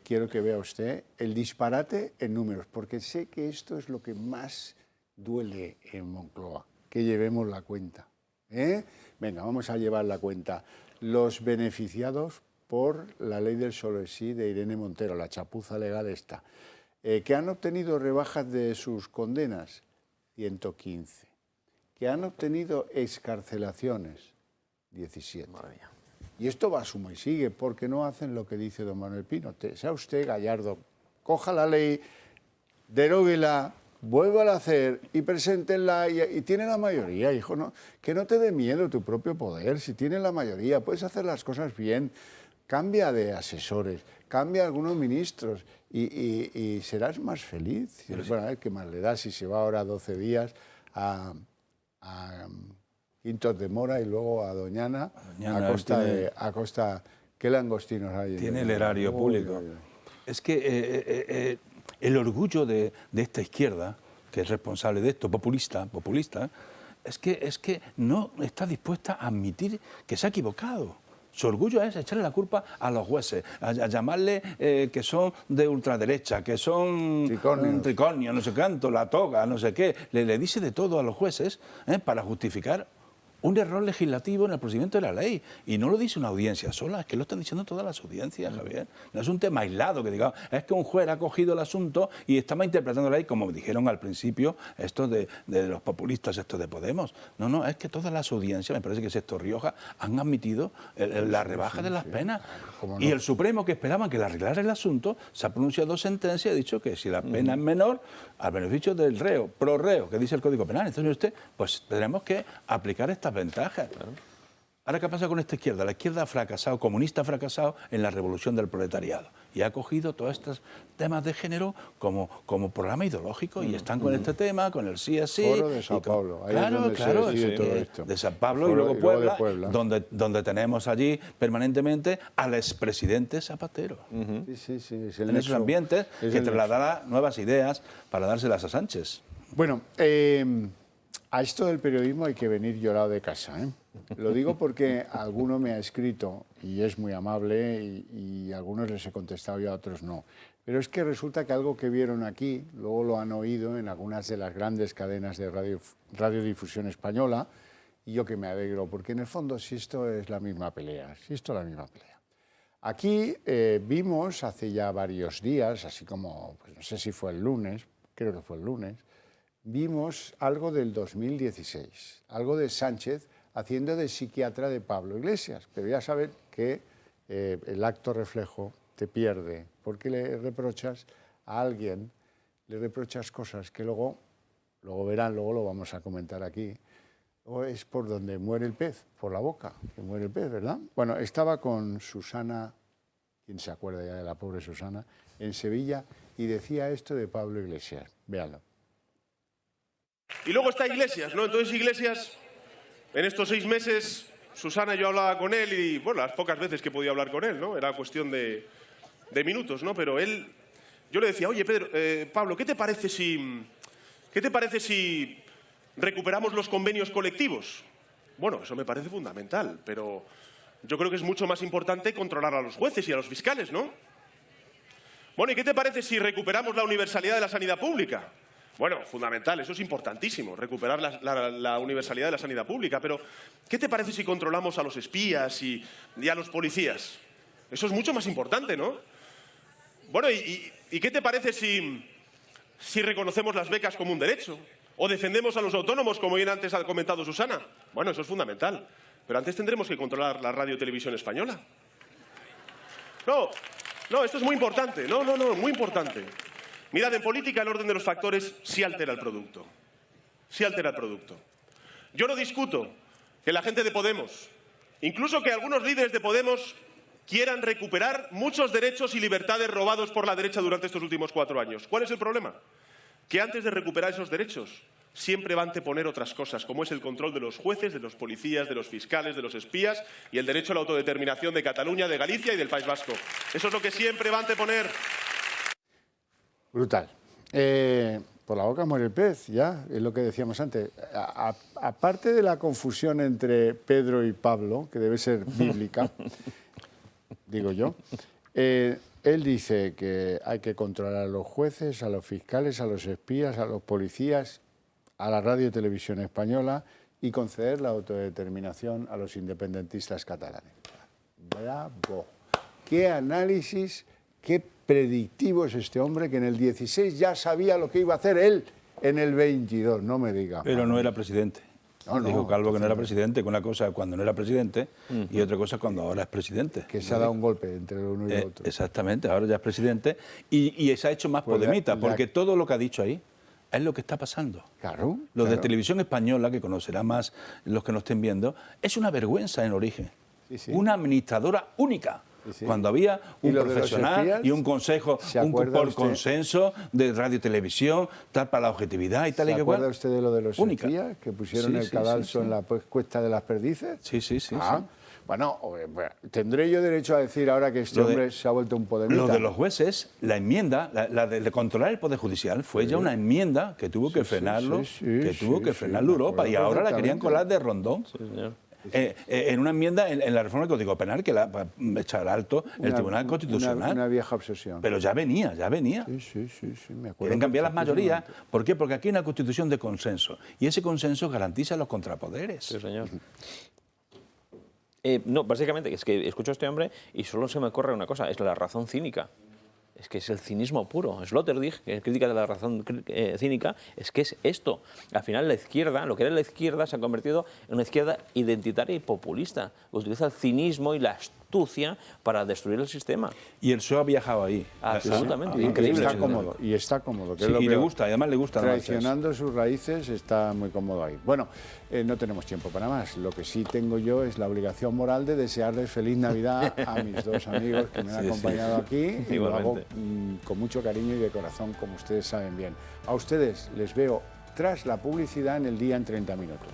quiero que vea usted el disparate en números, porque sé que esto es lo que más duele en Moncloa, que llevemos la cuenta. Venga, vamos a llevar la cuenta. Los beneficiados por la ley del solo sí de Irene Montero, la chapuza legal esta, que han obtenido rebajas de sus condenas, 115, que han obtenido excarcelaciones, 17. Madre mía. Y esto va a suma y sigue, porque no hacen lo que dice don Manuel Pino. Sea usted gallardo, coja la ley, deróguela, vuélvala a hacer y preséntenla, y tiene la mayoría, hijo, ¿no? Que no te dé miedo tu propio poder. Si tienes la mayoría, puedes hacer las cosas bien. Cambia de asesores, cambia algunos ministros y serás más feliz. Bueno, a ver qué más le da si se va ahora 12 días a Quintos de Mora y luego a Doñana, a costa... ¿Qué langostinos hay? Tiene el erario público. Es que el orgullo de esta izquierda, que es responsable de esto, populista, es que no está dispuesta a admitir que se ha equivocado. Su orgullo es echarle la culpa a los jueces, a llamarle que son de ultraderecha, que son tricornios, no sé cuánto, la toga, no sé qué. Le dice de todo a los jueces para justificar un error legislativo en el procedimiento de la ley. Y no lo dice una audiencia sola, es que lo están diciendo todas las audiencias, Javier. No es un tema aislado, que digamos, es que un juez ha cogido el asunto y está interpretando la ley, como dijeron al principio estos de los populistas, estos de Podemos. No, es que todas las audiencias, me parece que es esto Rioja, han admitido la rebaja de las penas. No? Y el Supremo, que esperaban que le arreglara el asunto, se ha pronunciado sentencia y ha dicho que si la pena es menor, al beneficio del reo, pro reo, que dice el Código Penal, entonces usted, pues tendremos que aplicar estas ventajas. Ahora, ¿qué pasa con esta izquierda? La izquierda ha fracasado, comunista ha fracasado en la revolución del proletariado y ha cogido todos estos temas de género como programa ideológico y están con este tema, con el sí así. Foro de Sao Paulo, ahí es donde se decide todo esto. De Sao Paulo y luego Puebla, donde tenemos allí permanentemente al expresidente Zapatero. Sí, es en esos ambientes que trasladará nuevas ideas para dárselas a Sánchez. Bueno, a esto del periodismo hay que venir llorado de casa, ¿eh? Lo digo porque alguno me ha escrito y es muy amable y a algunos les he contestado y a otros no. Pero es que resulta que algo que vieron aquí, luego lo han oído en algunas de las grandes cadenas de radiodifusión española, y yo que me alegro, porque en el fondo si esto es la misma pelea, Aquí vimos hace ya varios días, así como, pues no sé si fue el lunes, creo que fue el lunes, vimos algo del 2016, algo de Sánchez haciendo de psiquiatra de Pablo Iglesias, pero ya saben que el acto reflejo te pierde, porque le reprochas a alguien, le reprochas cosas que luego verán, luego lo vamos a comentar aquí, o es por donde muere el pez, por la boca, que muere el pez, ¿verdad? Bueno, estaba con Susana, ¿quién se acuerda ya de la pobre Susana?, en Sevilla, y decía esto de Pablo Iglesias, véanlo. Y luego está Iglesias, ¿no? Entonces Iglesias, en estos 6 meses, Susana, yo hablaba con él y, bueno, las pocas veces que podía hablar con él, ¿no? Era cuestión de minutos, ¿no? Pero él, yo le decía, oye, Pedro, Pablo, ¿qué te parece si recuperamos los convenios colectivos? Bueno, eso me parece fundamental, pero yo creo que es mucho más importante controlar a los jueces y a los fiscales, ¿no? Bueno, ¿y qué te parece si recuperamos la universalidad de la sanidad pública? Bueno, fundamental, eso es importantísimo, recuperar la universalidad de la sanidad pública, pero ¿qué te parece si controlamos a los espías y a los policías? Eso es mucho más importante, ¿no? Bueno, ¿y qué te parece si reconocemos las becas como un derecho? ¿O defendemos a los autónomos, como bien antes ha comentado Susana? Bueno, eso es fundamental, pero antes tendremos que controlar la radio y televisión española. No, esto es muy importante, muy importante. Mirad, en política el orden de los factores sí altera el producto. Sí altera el producto. Yo no discuto que la gente de Podemos, incluso que algunos líderes de Podemos, quieran recuperar muchos derechos y libertades robados por la derecha durante estos últimos 4 años. ¿Cuál es el problema? Que antes de recuperar esos derechos siempre va a anteponer otras cosas, como es el control de los jueces, de los policías, de los fiscales, de los espías y el derecho a la autodeterminación de Cataluña, de Galicia y del País Vasco. Eso es lo que siempre va a anteponer. Brutal. Por la boca muere el pez, ya, es lo que decíamos antes. Aparte de la confusión entre Pedro y Pablo, que debe ser bíblica, digo yo, él dice que hay que controlar a los jueces, a los fiscales, a los espías, a los policías, a la radio y televisión española y conceder la autodeterminación a los independentistas catalanes. ¡Bravo! ¡Qué análisis! Qué predictivo es este hombre, que en el 16 ya sabía lo que iba a hacer él en el 22, no me diga. Pero no era presidente. Dijo Calvo que no era presidente, que una cosa cuando no era presidente y otra cosa cuando ahora es presidente. Que se ha dado un golpe entre lo uno y lo otro. Exactamente, ahora ya es presidente y se ha hecho más podemita, porque todo lo que ha dicho ahí es lo que está pasando. Claro. Los de Televisión Española, que conocerán más los que nos estén viendo, es una vergüenza en origen. Una administradora única. Cuando había un profesional y un consejo por consenso de radio y televisión, tal para la objetividad y tal y que cual. ¿Se acuerda usted de lo de los espías que pusieron el cadalso en la cuesta de las perdices? Sí. Bueno, ¿tendré yo derecho a decir ahora que este hombre se ha vuelto un podemita? Lo de los jueces, la enmienda, la de controlar el Poder Judicial, fue ya una enmienda que tuvo que frenarlo, frenarlo Europa, y ahora la querían colar de Rondón. Sí, señor. En una enmienda en la reforma del Código Penal que la echar alto el Tribunal Constitucional. Una vieja obsesión. Pero ya venía. Sí, me acuerdo. Quieren cambiar las mayorías. ¿Por qué? Porque aquí hay una constitución de consenso y ese consenso garantiza los contrapoderes. Sí, señor. No, básicamente es que escucho a este hombre y solo se me ocurre una cosa, es la razón cínica. Es que es el cinismo puro. Sloterdijk, que es crítica de la razón cínica, es que es esto. Al final la izquierda, lo que era la izquierda, se ha convertido en una izquierda identitaria y populista. Utiliza el cinismo y la astucia para destruir el sistema. Y el PSOE ha viajado ahí. Absolutamente, increíble. Y está cómodo. Que Sí, es lo y que le gusta, y además le gusta. Traicionando sus raíces, está muy cómodo ahí. Bueno, no tenemos tiempo para más. Lo que sí tengo yo es la obligación moral de desearles feliz Navidad a mis dos amigos que me han acompañado aquí. Y lo hago con mucho cariño y de corazón, como ustedes saben bien. A ustedes les veo tras la publicidad en El Día en 30 minutos.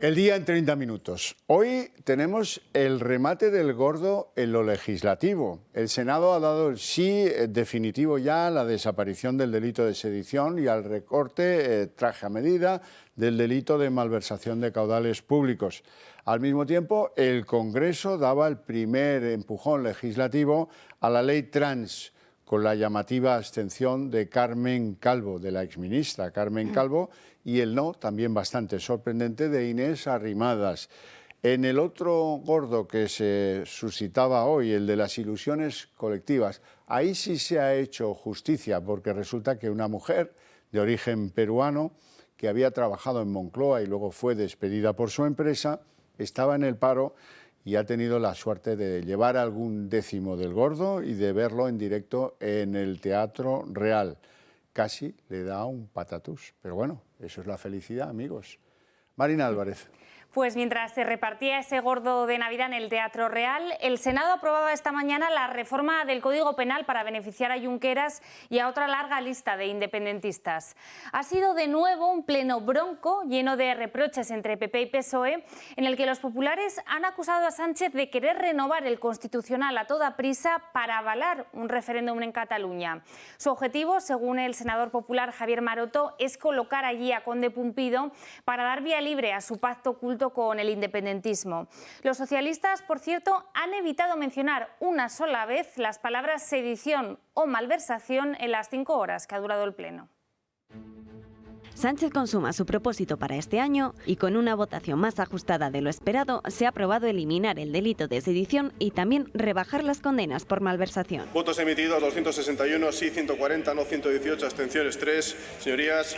El Día en 30 minutos. Hoy tenemos el remate del gordo en lo legislativo. El Senado ha dado el sí definitivo ya a la desaparición del delito de sedición y al recorte traje a medida del delito de malversación de caudales públicos. Al mismo tiempo, el Congreso daba el primer empujón legislativo a la ley trans, con la llamativa abstención de Carmen Calvo, de la exministra Carmen Calvo, y el no, también bastante sorprendente, de Inés Arrimadas. En el otro gordo que se suscitaba hoy, el de las ilusiones colectivas, ahí sí se ha hecho justicia, porque resulta que una mujer de origen peruano que había trabajado en Moncloa y luego fue despedida por su empresa, estaba en el paro y ha tenido la suerte de llevar algún décimo del gordo y de verlo en directo en el Teatro Real. Casi le da un patatús, pero bueno, eso es la felicidad, amigos. Marina Álvarez. Pues mientras se repartía ese gordo de Navidad en el Teatro Real, el Senado aprobaba esta mañana la reforma del Código Penal para beneficiar a Junqueras y a otra larga lista de independentistas. Ha sido de nuevo un pleno bronco, lleno de reproches entre PP y PSOE, en el que los populares han acusado a Sánchez de querer renovar el Constitucional a toda prisa para avalar un referéndum en Cataluña. Su objetivo, según el senador popular Javier Maroto, es colocar allí a Conde Pumpido para dar vía libre a su pacto oculto con el independentismo. Los socialistas, por cierto, han evitado mencionar una sola vez las palabras sedición o malversación en las 5 horas que ha durado el pleno. Sánchez consuma su propósito para este año y con una votación más ajustada de lo esperado se ha aprobado eliminar el delito de sedición y también rebajar las condenas por malversación. Votos emitidos 261, sí 140, no 118, abstenciones 3. Señorías,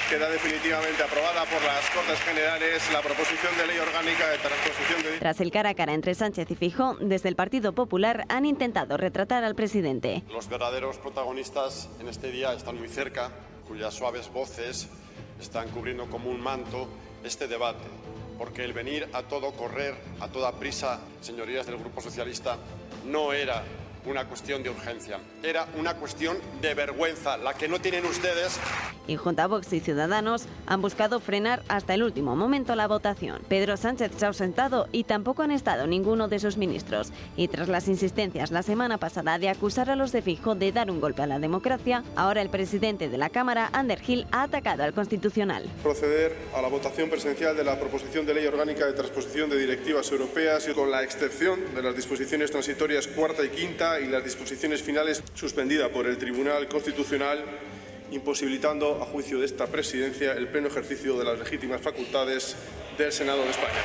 queda definitivamente aprobada por las Cortes Generales la proposición de ley orgánica de transposición de... Tras el cara a cara entre Sánchez y Feijóo, desde el Partido Popular han intentado retratar al presidente. Los verdaderos protagonistas en este día están muy cerca, cuyas suaves voces están cubriendo como un manto este debate, porque el venir a todo correr, a toda prisa, señorías del Grupo Socialista, no era una cuestión de urgencia, era una cuestión de vergüenza, la que no tienen ustedes. Y junto a Vox y Ciudadanos han buscado frenar hasta el último momento la votación. Pedro Sánchez se ha ausentado y tampoco han estado ninguno de sus ministros. Y tras las insistencias la semana pasada de acusar a los de Feijóo de dar un golpe a la democracia, ahora el presidente de la Cámara, Ander Gil, ha atacado al Constitucional. Proceder a la votación presencial de la proposición de ley orgánica de transposición de directivas europeas y con la excepción de las disposiciones transitorias cuarta y quinta y las disposiciones finales suspendida por el Tribunal Constitucional, imposibilitando, a juicio de esta presidencia, el pleno ejercicio de las legítimas facultades del Senado de España.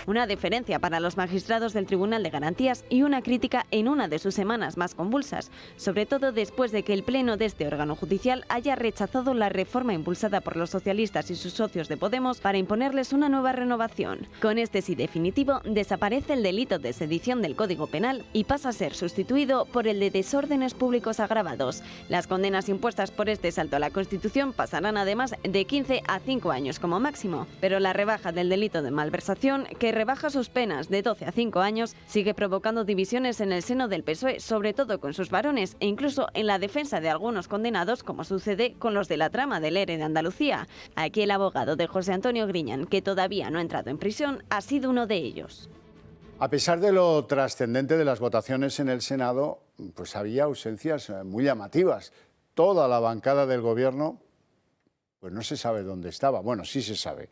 Una deferencia para los magistrados del Tribunal de Garantías y una crítica en una de sus semanas más convulsas, sobre todo después de que el Pleno de este órgano judicial haya rechazado la reforma impulsada por los socialistas y sus socios de Podemos para imponerles una nueva renovación. Con este sí definitivo, desaparece el delito de sedición del Código Penal y pasa a ser sustituido por el de desórdenes públicos agravados. Las condenas impuestas por este salto a la Constitución pasarán además de 15 a 5 años como máximo, pero la rebaja del delito de malversación, que rebaja sus penas de 12 a 5 años, sigue provocando divisiones en el seno del PSOE, sobre todo con sus varones e incluso en la defensa de algunos condenados, como sucede con los de la trama del ERE de Andalucía. Aquí el abogado de José Antonio Griñán, que todavía no ha entrado en prisión, ha sido uno de ellos. A pesar de lo trascendente de las votaciones en el Senado, pues había ausencias muy llamativas. Toda la bancada del Gobierno, pues no se sabe dónde estaba. Bueno, sí se sabe.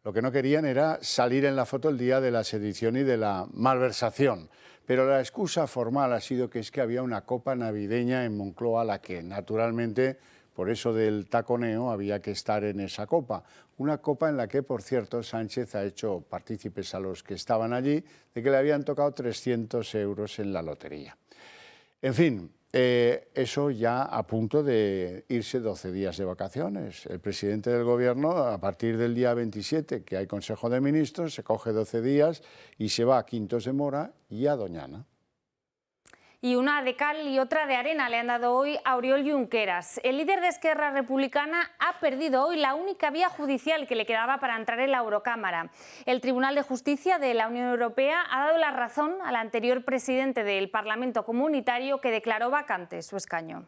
Lo que no querían era salir en la foto el día de la sedición y de la malversación. Pero la excusa formal ha sido que es que había una copa navideña en Moncloa, a la que naturalmente, por eso del taconeo, había que estar en esa copa. Una copa en la que, por cierto, Sánchez ha hecho partícipes a los que estaban allí de que le habían tocado 300 euros en la lotería. En fin, eso ya a punto de irse 12 días de vacaciones. El presidente del Gobierno, a partir del día 27, que hay Consejo de Ministros, se coge 12 días y se va a Quintos de Mora y a Doñana. Y una de cal y otra de arena le han dado hoy a Oriol Junqueras. El líder de Esquerra Republicana ha perdido hoy la única vía judicial que le quedaba para entrar en la Eurocámara. El Tribunal de Justicia de la Unión Europea ha dado la razón al anterior presidente del Parlamento Comunitario que declaró vacante su escaño.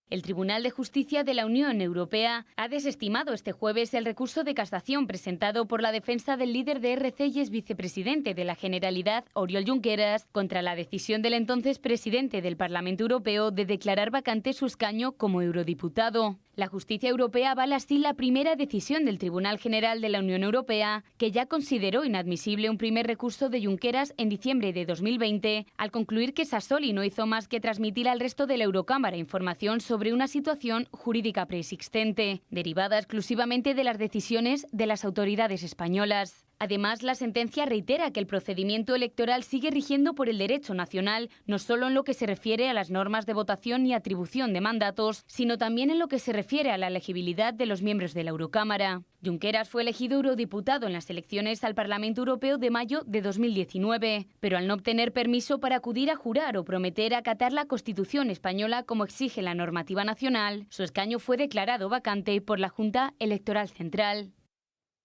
El Tribunal de Justicia de la Unión Europea ha desestimado este jueves el recurso de casación presentado por la defensa del líder de RC y ex vicepresidente de la Generalidad, Oriol Junqueras, contra la decisión del entonces presidente del Parlamento Europeo de declarar vacante su escaño como eurodiputado. La justicia europea avala así la primera decisión del Tribunal General de la Unión Europea, que ya consideró inadmisible un primer recurso de Junqueras en diciembre de 2020, al concluir que Sassoli no hizo más que transmitir al resto de la Eurocámara información sobre una situación jurídica preexistente, derivada exclusivamente de las decisiones de las autoridades españolas. Además, la sentencia reitera que el procedimiento electoral sigue rigiendo por el derecho nacional, no solo en lo que se refiere a las normas de votación y atribución de mandatos, sino también en lo que se refiere a la elegibilidad de los miembros de la Eurocámara. Junqueras fue elegido eurodiputado en las elecciones al Parlamento Europeo de mayo de 2019, pero al no obtener permiso para acudir a jurar o prometer acatar la Constitución española como exige la normativa nacional, su escaño fue declarado vacante por la Junta Electoral Central.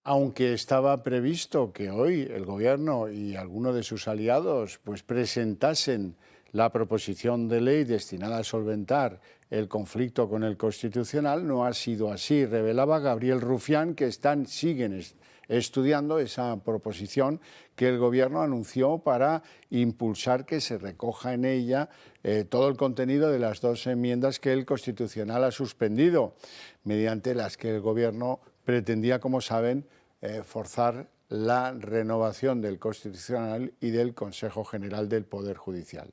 Aunque estaba previsto que hoy el Gobierno y algunos de sus aliados presentasen la proposición de ley destinada a solventar el conflicto con el Constitucional, no ha sido así. Revelaba Gabriel Rufián que siguen estudiando esa proposición que el Gobierno anunció para impulsar que se recoja en ella todo el contenido de las dos enmiendas que el Constitucional ha suspendido, mediante las que el Gobierno pretendía, como saben, forzar la renovación del Constitucional y del Consejo General del Poder Judicial.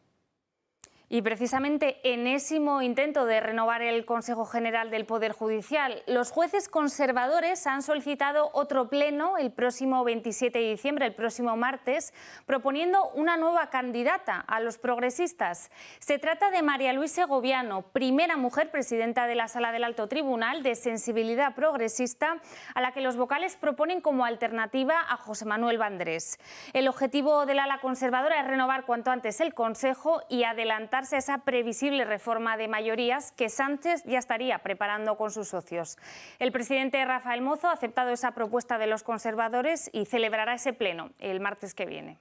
Y precisamente enésimo intento de renovar el Consejo General del Poder Judicial. Los jueces conservadores han solicitado otro pleno el próximo 27 de diciembre, el próximo martes, proponiendo una nueva candidata a los progresistas. Se trata de María Luisa Segoviano, primera mujer presidenta de la Sala del Alto Tribunal de sensibilidad progresista, a la que los vocales proponen como alternativa a José Manuel Vandrés. El objetivo del ala conservadora es renovar cuanto antes el Consejo y adelantar esa previsible reforma de mayorías que Sánchez ya estaría preparando con sus socios. El presidente Rafael Mozo ha aceptado esa propuesta de los conservadores y celebrará ese pleno el martes que viene.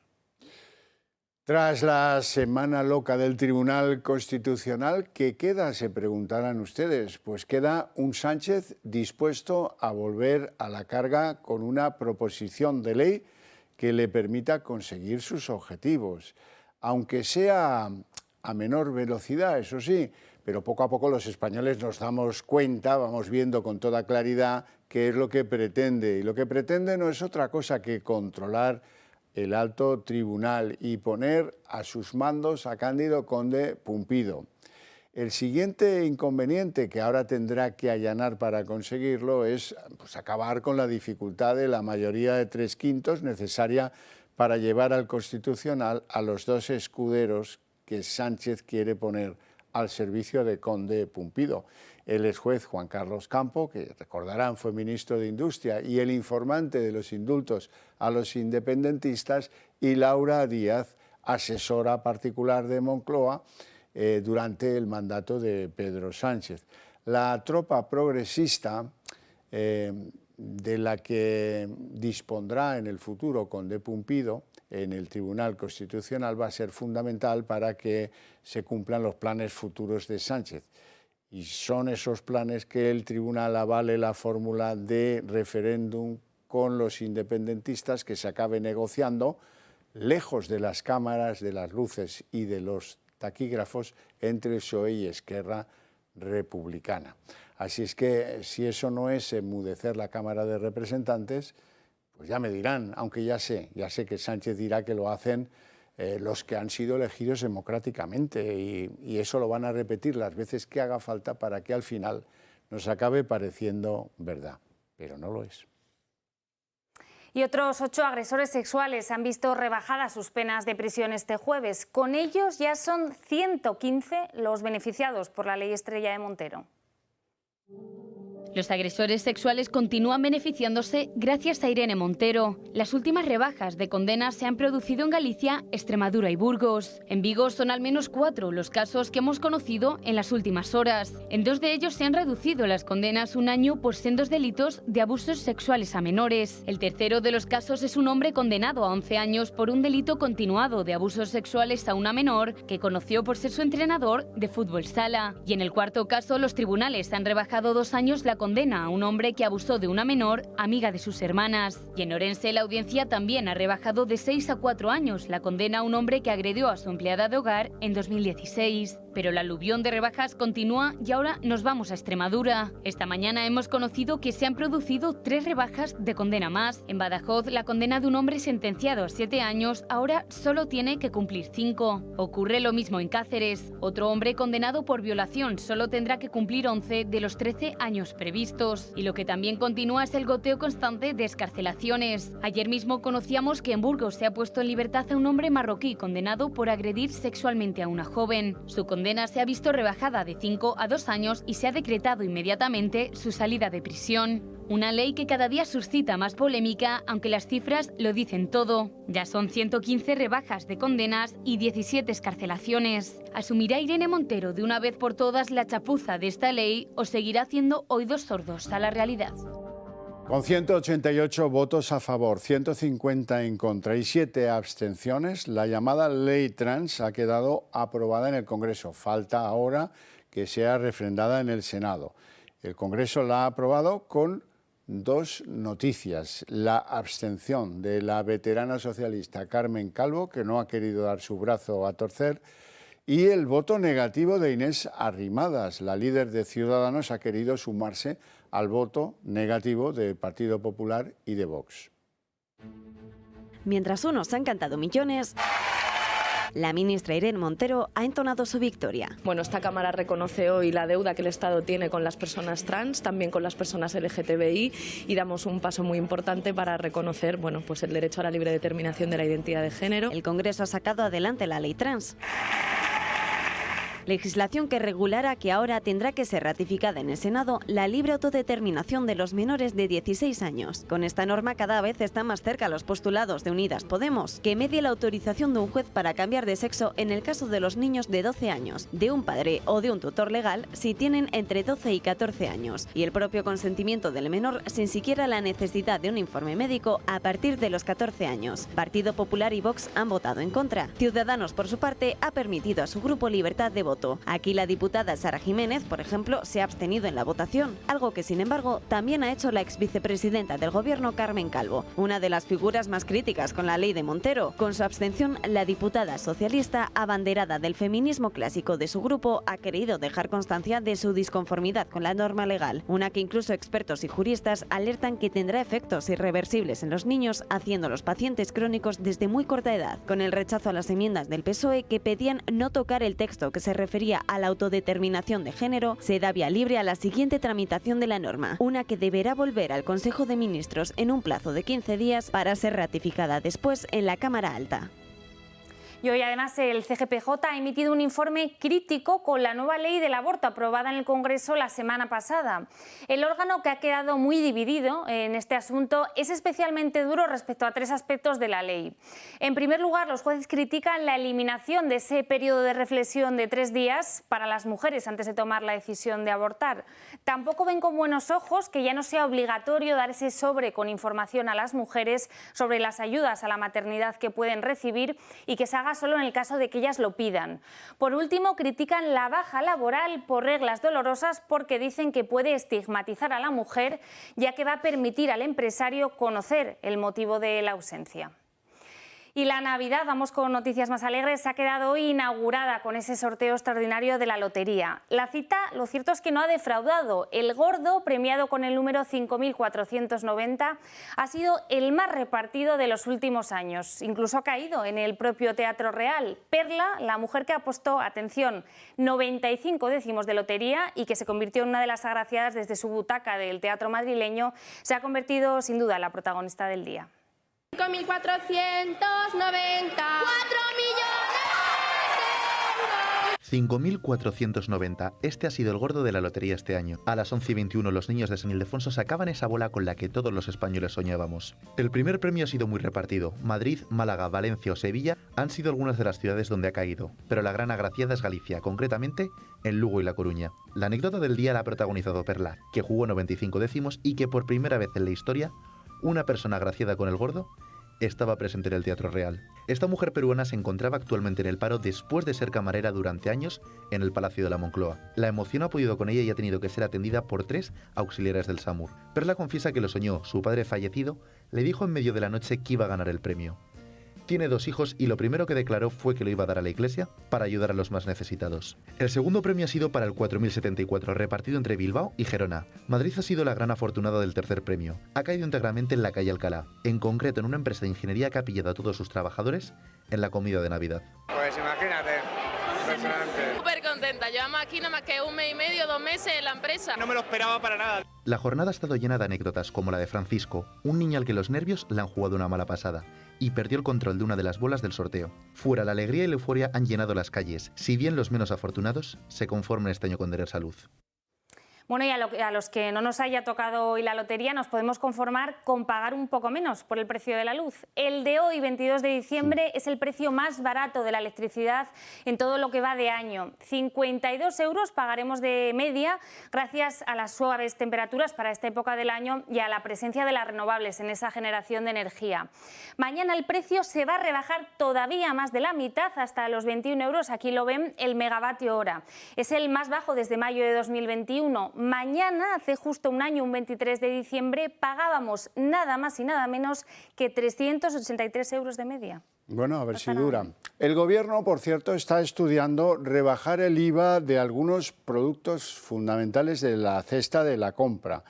Tras la semana loca del Tribunal Constitucional, ¿qué queda? Se preguntarán ustedes. Pues queda un Sánchez dispuesto a volver a la carga con una proposición de ley que le permita conseguir sus objetivos, aunque sea a menor velocidad, eso sí, pero poco a poco los españoles nos damos cuenta, vamos viendo con toda claridad qué es lo que pretende. Y lo que pretende no es otra cosa que controlar el alto tribunal y poner a sus mandos a Cándido Conde Pumpido. El siguiente inconveniente que ahora tendrá que allanar para conseguirlo es acabar con la dificultad de la mayoría de 3/5 necesaria para llevar al Constitucional a los dos escuderos que Sánchez quiere poner al servicio de Conde Pumpido. El exjuez Juan Carlos Campo, que recordarán fue ministro de Industria y el informante de los indultos a los independentistas, y Laura Díaz, asesora particular de Moncloa durante el mandato de Pedro Sánchez. La tropa progresista de la que dispondrá en el futuro Conde Pumpido en el Tribunal Constitucional va a ser fundamental para que se cumplan los planes futuros de Sánchez. Y son esos planes que el Tribunal avale la fórmula de referéndum con los independentistas, que se acabe negociando lejos de las cámaras, de las luces y de los taquígrafos entre el PSOE y Esquerra Republicana. Así es que si eso no es enmudecer la Cámara de Representantes, pues ya me dirán, aunque ya sé que Sánchez dirá que lo hacen los que han sido elegidos democráticamente y eso lo van a repetir las veces que haga falta para que al final nos acabe pareciendo verdad, pero no lo es. Y otros 8 agresores sexuales han visto rebajadas sus penas de prisión este jueves. Con ellos ya son 115 los beneficiados por la ley Estrella de Montero. Los agresores sexuales continúan beneficiándose gracias a Irene Montero. Las últimas rebajas de condenas se han producido en Galicia, Extremadura y Burgos. En Vigo son al menos 4 los casos que hemos conocido en las últimas horas. En 2 de ellos se han reducido las condenas 1 año por sendos delitos de abusos sexuales a menores. El tercero de los casos es un hombre condenado a 11 años por un delito continuado de abusos sexuales a una menor que conoció por ser su entrenador de fútbol sala. Y en el cuarto caso, los tribunales han rebajado 2 años la condena a un hombre que abusó de una menor, amiga de sus hermanas. Y en Orense la audiencia también ha rebajado de 6 a 4 años la condena a un hombre que agredió a su empleada de hogar en 2016. Pero el aluvión de rebajas continúa y ahora nos vamos a Extremadura. Esta mañana hemos conocido que se han producido 3 rebajas de condena más. En Badajoz, la condena de un hombre sentenciado a 7 años ahora solo tiene que cumplir 5. Ocurre lo mismo en Cáceres. Otro hombre condenado por violación solo tendrá que cumplir 11 de los 13 años previstos. Y lo que también continúa es el goteo constante de excarcelaciones. Ayer mismo conocíamos que en Burgos se ha puesto en libertad a un hombre marroquí condenado por agredir sexualmente a una joven. Su condena se ha visto rebajada de 5 a 2 años y se ha decretado inmediatamente su salida de prisión. Una ley que cada día suscita más polémica, aunque las cifras lo dicen todo. Ya son 115 rebajas de condenas y 17 excarcelaciones. ¿Asumirá Irene Montero de una vez por todas la chapuza de esta ley o seguirá haciendo oídos sordos a la realidad? Con 188 votos a favor, 150 en contra y 7 abstenciones, la llamada ley trans ha quedado aprobada en el Congreso. Falta ahora que sea refrendada en el Senado. El Congreso la ha aprobado con 2 noticias. La abstención de la veterana socialista Carmen Calvo, que no ha querido dar su brazo a torcer, y el voto negativo de Inés Arrimadas. La líder de Ciudadanos ha querido sumarse al voto negativo del Partido Popular y de Vox. Mientras unos han cantado millones, la ministra Irene Montero ha entonado su victoria. Bueno, esta Cámara reconoce hoy la deuda que el Estado tiene con las personas trans, también con las personas LGTBI, y damos un paso muy importante para reconocer, bueno, pues el derecho a la libre determinación de la identidad de género. El Congreso ha sacado adelante la ley trans. Legislación que regulará que ahora tendrá que ser ratificada en el Senado la libre autodeterminación de los menores de 16 años. Con esta norma cada vez están más cerca los postulados de Unidas Podemos, que medie la autorización de un juez para cambiar de sexo en el caso de los niños de 12 años, de un padre o de un tutor legal si tienen entre 12 y 14 años, y el propio consentimiento del menor sin siquiera la necesidad de un informe médico a partir de los 14 años. Partido Popular y Vox han votado en contra. Ciudadanos, por su parte, ha permitido a su grupo libertad de voto. Aquí la diputada Sara Jiménez, por ejemplo, se ha abstenido en la votación, algo que sin embargo también ha hecho la exvicepresidenta del Gobierno Carmen Calvo, una de las figuras más críticas con la ley de Montero. Con su abstención, la diputada socialista, abanderada del feminismo clásico de su grupo, ha querido dejar constancia de su disconformidad con la norma legal, una que incluso expertos y juristas alertan que tendrá efectos irreversibles en los niños, haciéndolos pacientes crónicos desde muy corta edad. Con el rechazo a las enmiendas del PSOE que pedían no tocar el texto que se refería a la autodeterminación de género, se da vía libre a la siguiente tramitación de la norma, una que deberá volver al Consejo de Ministros en un plazo de 15 días para ser ratificada después en la Cámara Alta. Y hoy además el CGPJ ha emitido un informe crítico con la nueva ley del aborto aprobada en el Congreso la semana pasada. El órgano, que ha quedado muy dividido en este asunto, es especialmente duro respecto a 3 aspectos de la ley. En primer lugar, los jueces critican la eliminación de ese periodo de reflexión de 3 días para las mujeres antes de tomar la decisión de abortar. Tampoco ven con buenos ojos que ya no sea obligatorio dar ese sobre con información a las mujeres sobre las ayudas a la maternidad que pueden recibir y que se haga solo en el caso de que ellas lo pidan. Por último, critican la baja laboral por reglas dolorosas porque dicen que puede estigmatizar a la mujer, ya que va a permitir al empresario conocer el motivo de la ausencia. Y la Navidad, vamos con noticias más alegres, ha quedado hoy inaugurada con ese sorteo extraordinario de la lotería. La cita, lo cierto es que no ha defraudado. El gordo, premiado con el número 5.490, ha sido el más repartido de los últimos años. Incluso ha caído en el propio Teatro Real. Perla, la mujer que apostó, atención, 95 décimos de lotería y que se convirtió en una de las agraciadas desde su butaca del teatro madrileño, se ha convertido sin duda en la protagonista del día. 5.490. 5.490. Este ha sido el gordo de la lotería este año. A las 11:21 los niños de San Ildefonso sacaban esa bola con la que todos los españoles soñábamos. El primer premio ha sido muy repartido. Madrid, Málaga, Valencia o Sevilla han sido algunas de las ciudades donde ha caído, pero la gran agraciada es Galicia, concretamente en Lugo y La Coruña. La anécdota del día la ha protagonizado Perla, que jugó 95 décimos y que por primera vez en la historia, una persona agraciada con el gordo estaba presente en el Teatro Real. Esta mujer peruana se encontraba actualmente en el paro después de ser camarera durante años en el Palacio de la Moncloa. La emoción ha podido con ella y ha tenido que ser atendida por 3 auxiliares del SAMUR. Perla confiesa que lo soñó. Su padre fallecido le dijo en medio de la noche que iba a ganar el premio. Tiene 2 hijos y lo primero que declaró fue que lo iba a dar a la iglesia para ayudar a los más necesitados. El segundo premio ha sido para el 4074, repartido entre Bilbao y Gerona. Madrid ha sido la gran afortunada del tercer premio. Ha caído íntegramente en la calle Alcalá, en concreto en una empresa de ingeniería que ha pillado a todos sus trabajadores en la comida de Navidad. Pues imagínate, impresionante. Súper contenta, llevamos aquí nada más que 1 mes y medio, 2 meses en la empresa. No me lo esperaba para nada. La jornada ha estado llena de anécdotas, como la de Francisco, un niño al que los nervios le han jugado una mala pasada y perdió el control de una de las bolas del sorteo. Fuera, la alegría y la euforia han llenado las calles, si bien los menos afortunados se conforman este año con tener salud. Bueno, y a los que no nos haya tocado hoy la lotería nos podemos conformar con pagar un poco menos por el precio de la luz. El de hoy, 22 de diciembre, es el precio más barato de la electricidad en todo lo que va de año. 52 euros pagaremos de media gracias a las suaves temperaturas para esta época del año y a la presencia de las renovables en esa generación de energía. Mañana el precio se va a rebajar todavía más de la mitad, hasta los 21 euros. Aquí lo ven, el megavatio hora. Es el más bajo desde mayo de 2021. Mañana, hace justo un año, un 23 de diciembre, pagábamos nada más y nada menos que 383 euros de media. Bueno, a ver si dura. El Gobierno, por cierto, está estudiando rebajar el IVA de algunos productos fundamentales de la cesta de la compra,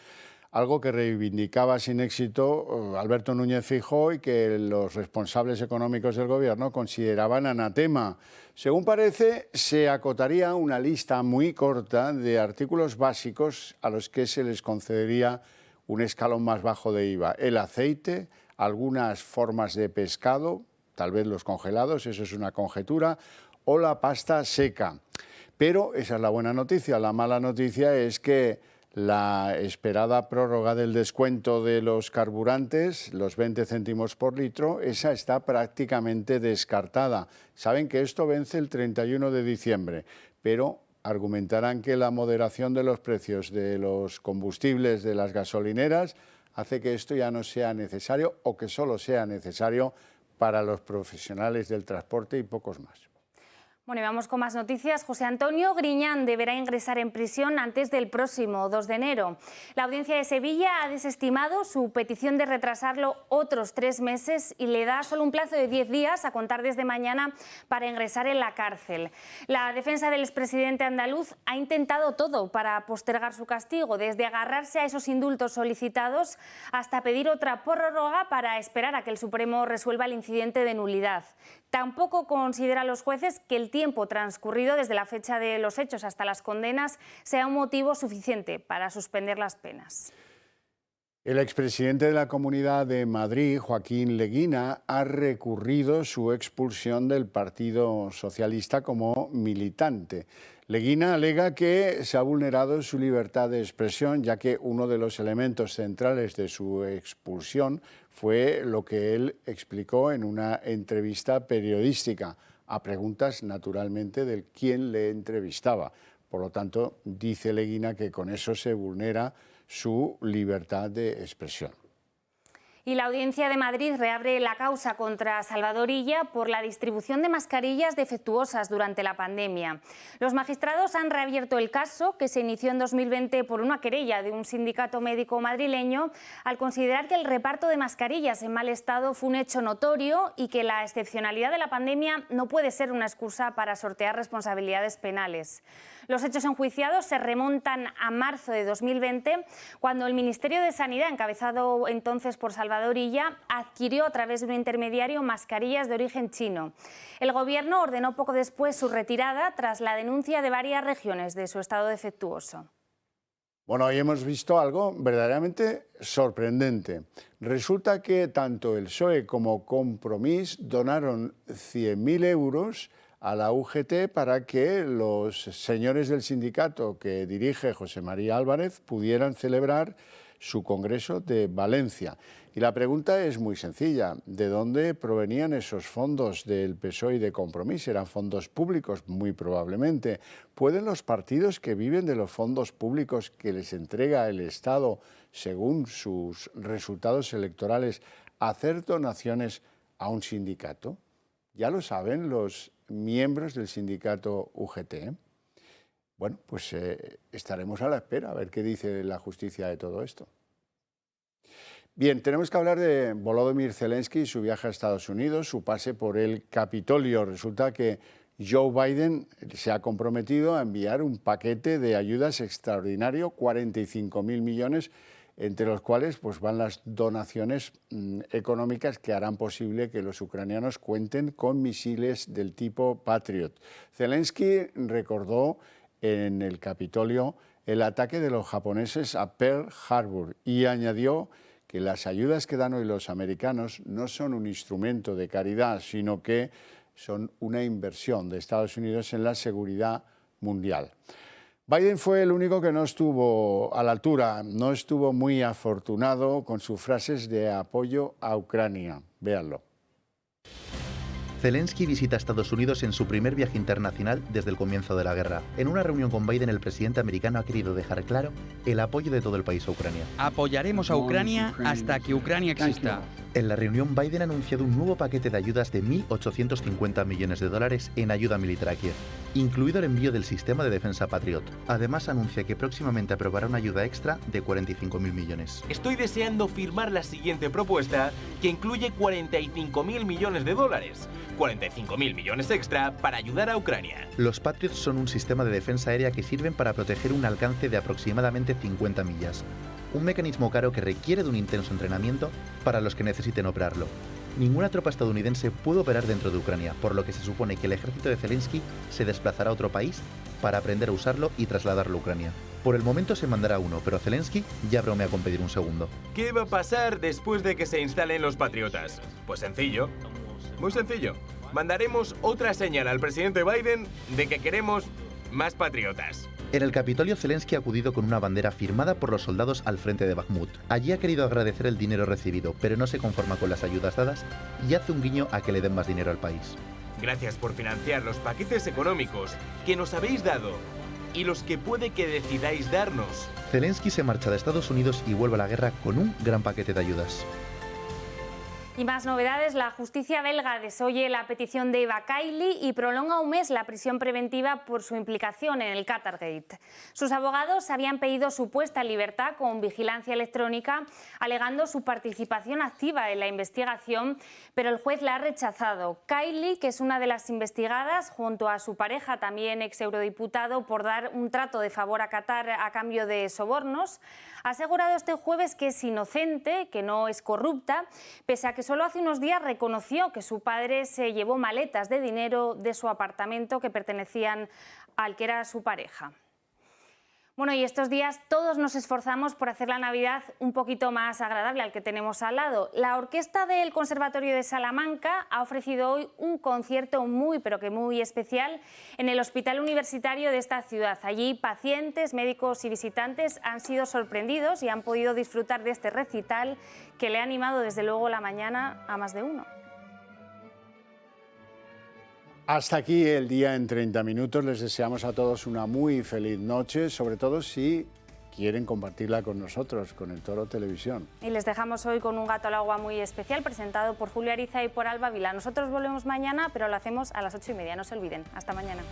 algo que reivindicaba sin éxito Alberto Núñez Feijóo y que los responsables económicos del Gobierno consideraban anatema. Según parece, se acotaría una lista muy corta de artículos básicos a los que se les concedería un escalón más bajo de IVA. El aceite, algunas formas de pescado, tal vez los congelados, eso es una conjetura, o la pasta seca. Pero esa es la buena noticia. La mala noticia es que la esperada prórroga del descuento de los carburantes, los 20 céntimos por litro, esa está prácticamente descartada. Saben que esto vence el 31 de diciembre, pero argumentarán que la moderación de los precios de los combustibles de las gasolineras hace que esto ya no sea necesario o que solo sea necesario para los profesionales del transporte y pocos más. Bueno, y vamos con más noticias. José Antonio Griñán deberá ingresar en prisión antes del próximo 2 de enero. La Audiencia de Sevilla ha desestimado su petición de retrasarlo otros 3 meses y le da solo un plazo de 10 días a contar desde mañana para ingresar en la cárcel. La defensa del expresidente andaluz ha intentado todo para postergar su castigo, desde agarrarse a esos indultos solicitados hasta pedir otra prórroga para esperar a que el Supremo resuelva el incidente de nulidad. Tampoco consideran los jueces que el tiempo transcurrido desde la fecha de los hechos hasta las condenas sea un motivo suficiente para suspender las penas. El expresidente de la Comunidad de Madrid, Joaquín Leguina, ha recurrido su expulsión del Partido Socialista como militante. Leguina alega que se ha vulnerado su libertad de expresión, ya que uno de los elementos centrales de su expulsión fue lo que él explicó en una entrevista periodística, a preguntas, naturalmente, del quién le entrevistaba. Por lo tanto, dice Leguina que con eso se vulnera su libertad de expresión. Y la Audiencia de Madrid reabre la causa contra Salvador Illa por la distribución de mascarillas defectuosas durante la pandemia. Los magistrados han reabierto el caso, que se inició en 2020 por una querella de un sindicato médico madrileño, al considerar que el reparto de mascarillas en mal estado fue un hecho notorio y que la excepcionalidad de la pandemia no puede ser una excusa para sortear responsabilidades penales. Los hechos enjuiciados se remontan a marzo de 2020, cuando el Ministerio de Sanidad, encabezado entonces por Salvador Illa, adquirió a través de un intermediario mascarillas de origen chino. El Gobierno ordenó poco después su retirada tras la denuncia de varias regiones de su estado defectuoso. Bueno, hoy hemos visto algo verdaderamente sorprendente. Resulta que tanto el PSOE como Compromís donaron 100.000 euros a la UGT para que los señores del sindicato que dirige José María Álvarez pudieran celebrar su congreso de Valencia. Y la pregunta es muy sencilla: ¿de dónde provenían esos fondos del PSOE y de Compromís? ¿Eran fondos públicos? Muy probablemente. ¿Pueden los partidos que viven de los fondos públicos que les entrega el Estado según sus resultados electorales hacer donaciones a un sindicato? Ya lo saben los miembros del sindicato UGT. Bueno, pues estaremos a la espera a ver qué dice la justicia de todo esto. Bien, tenemos que hablar de Volodymyr Zelensky y su viaje a Estados Unidos, su pase por el Capitolio. Resulta que Joe Biden se ha comprometido a enviar un paquete de ayudas extraordinario, 45.000 millones, entre los cuales pues, van las donaciones económicas que harán posible que los ucranianos cuenten con misiles del tipo Patriot. Zelensky recordó en el Capitolio el ataque de los japoneses a Pearl Harbor y añadió que las ayudas que dan hoy los americanos no son un instrumento de caridad, sino que son una inversión de Estados Unidos en la seguridad mundial. Biden fue el único que no estuvo a la altura, no estuvo muy afortunado con sus frases de apoyo a Ucrania. Véanlo. Zelensky visita Estados Unidos en su primer viaje internacional desde el comienzo de la guerra. En una reunión con Biden, el presidente americano ha querido dejar claro el apoyo de todo el país a Ucrania. Apoyaremos a Ucrania hasta que Ucrania exista. En la reunión, Biden ha anunciado un nuevo paquete de ayudas de 1.850 millones de dólares en ayuda militar a Kiev, incluido el envío del sistema de defensa Patriot. Además, anuncia que próximamente aprobará una ayuda extra de 45.000 millones. Estoy deseando firmar la siguiente propuesta, que incluye 45.000 millones de dólares. 45.000 millones extra para ayudar a Ucrania. Los Patriots son un sistema de defensa aérea que sirven para proteger un alcance de aproximadamente 50 millas. Un mecanismo caro que requiere de un intenso entrenamiento para los que necesiten operarlo. Ninguna tropa estadounidense puede operar dentro de Ucrania, por lo que se supone que el ejército de Zelensky se desplazará a otro país para aprender a usarlo y trasladarlo a Ucrania. Por el momento se mandará uno, pero Zelensky ya bromea con pedir un segundo. ¿Qué va a pasar después de que se instalen los patriotas? Pues sencillo, muy sencillo. Mandaremos otra señal al presidente Biden de que queremos más patriotas. En el Capitolio, Zelensky ha acudido con una bandera firmada por los soldados al frente de Bakhmut. Allí ha querido agradecer el dinero recibido, pero no se conforma con las ayudas dadas y hace un guiño a que le den más dinero al país. Gracias por financiar los paquetes económicos que nos habéis dado y los que puede que decidáis darnos. Zelensky se marcha de Estados Unidos y vuelve a la guerra con un gran paquete de ayudas. Y más novedades: la justicia belga desoye la petición de Eva Kaili y prolonga un mes la prisión preventiva por su implicación en el Qatargate. Sus abogados habían pedido su puesta en libertad con vigilancia electrónica, alegando su participación activa en la investigación, pero el juez la ha rechazado. Kaili, que es una de las investigadas, junto a su pareja, también ex eurodiputado, por dar un trato de favor a Qatar a cambio de sobornos, ha asegurado este jueves que es inocente, que no es corrupta, pese a que solo hace unos días reconoció que su padre se llevó maletas de dinero de su apartamento que pertenecían al que era su pareja. Bueno, y estos días todos nos esforzamos por hacer la Navidad un poquito más agradable al que tenemos al lado. La orquesta del Conservatorio de Salamanca ha ofrecido hoy un concierto muy, pero que muy especial en el Hospital Universitario de esta ciudad. Allí pacientes, médicos y visitantes han sido sorprendidos y han podido disfrutar de este recital que le ha animado desde luego la mañana a más de uno. Hasta aquí el día en 30 minutos. Les deseamos a todos una muy feliz noche, sobre todo si quieren compartirla con nosotros, con el Toro Televisión. Y les dejamos hoy con un gato al agua muy especial, presentado por Julia Ariza y por Alba Vila. Nosotros volvemos mañana, pero lo hacemos a las 8:30, no se olviden. Hasta mañana.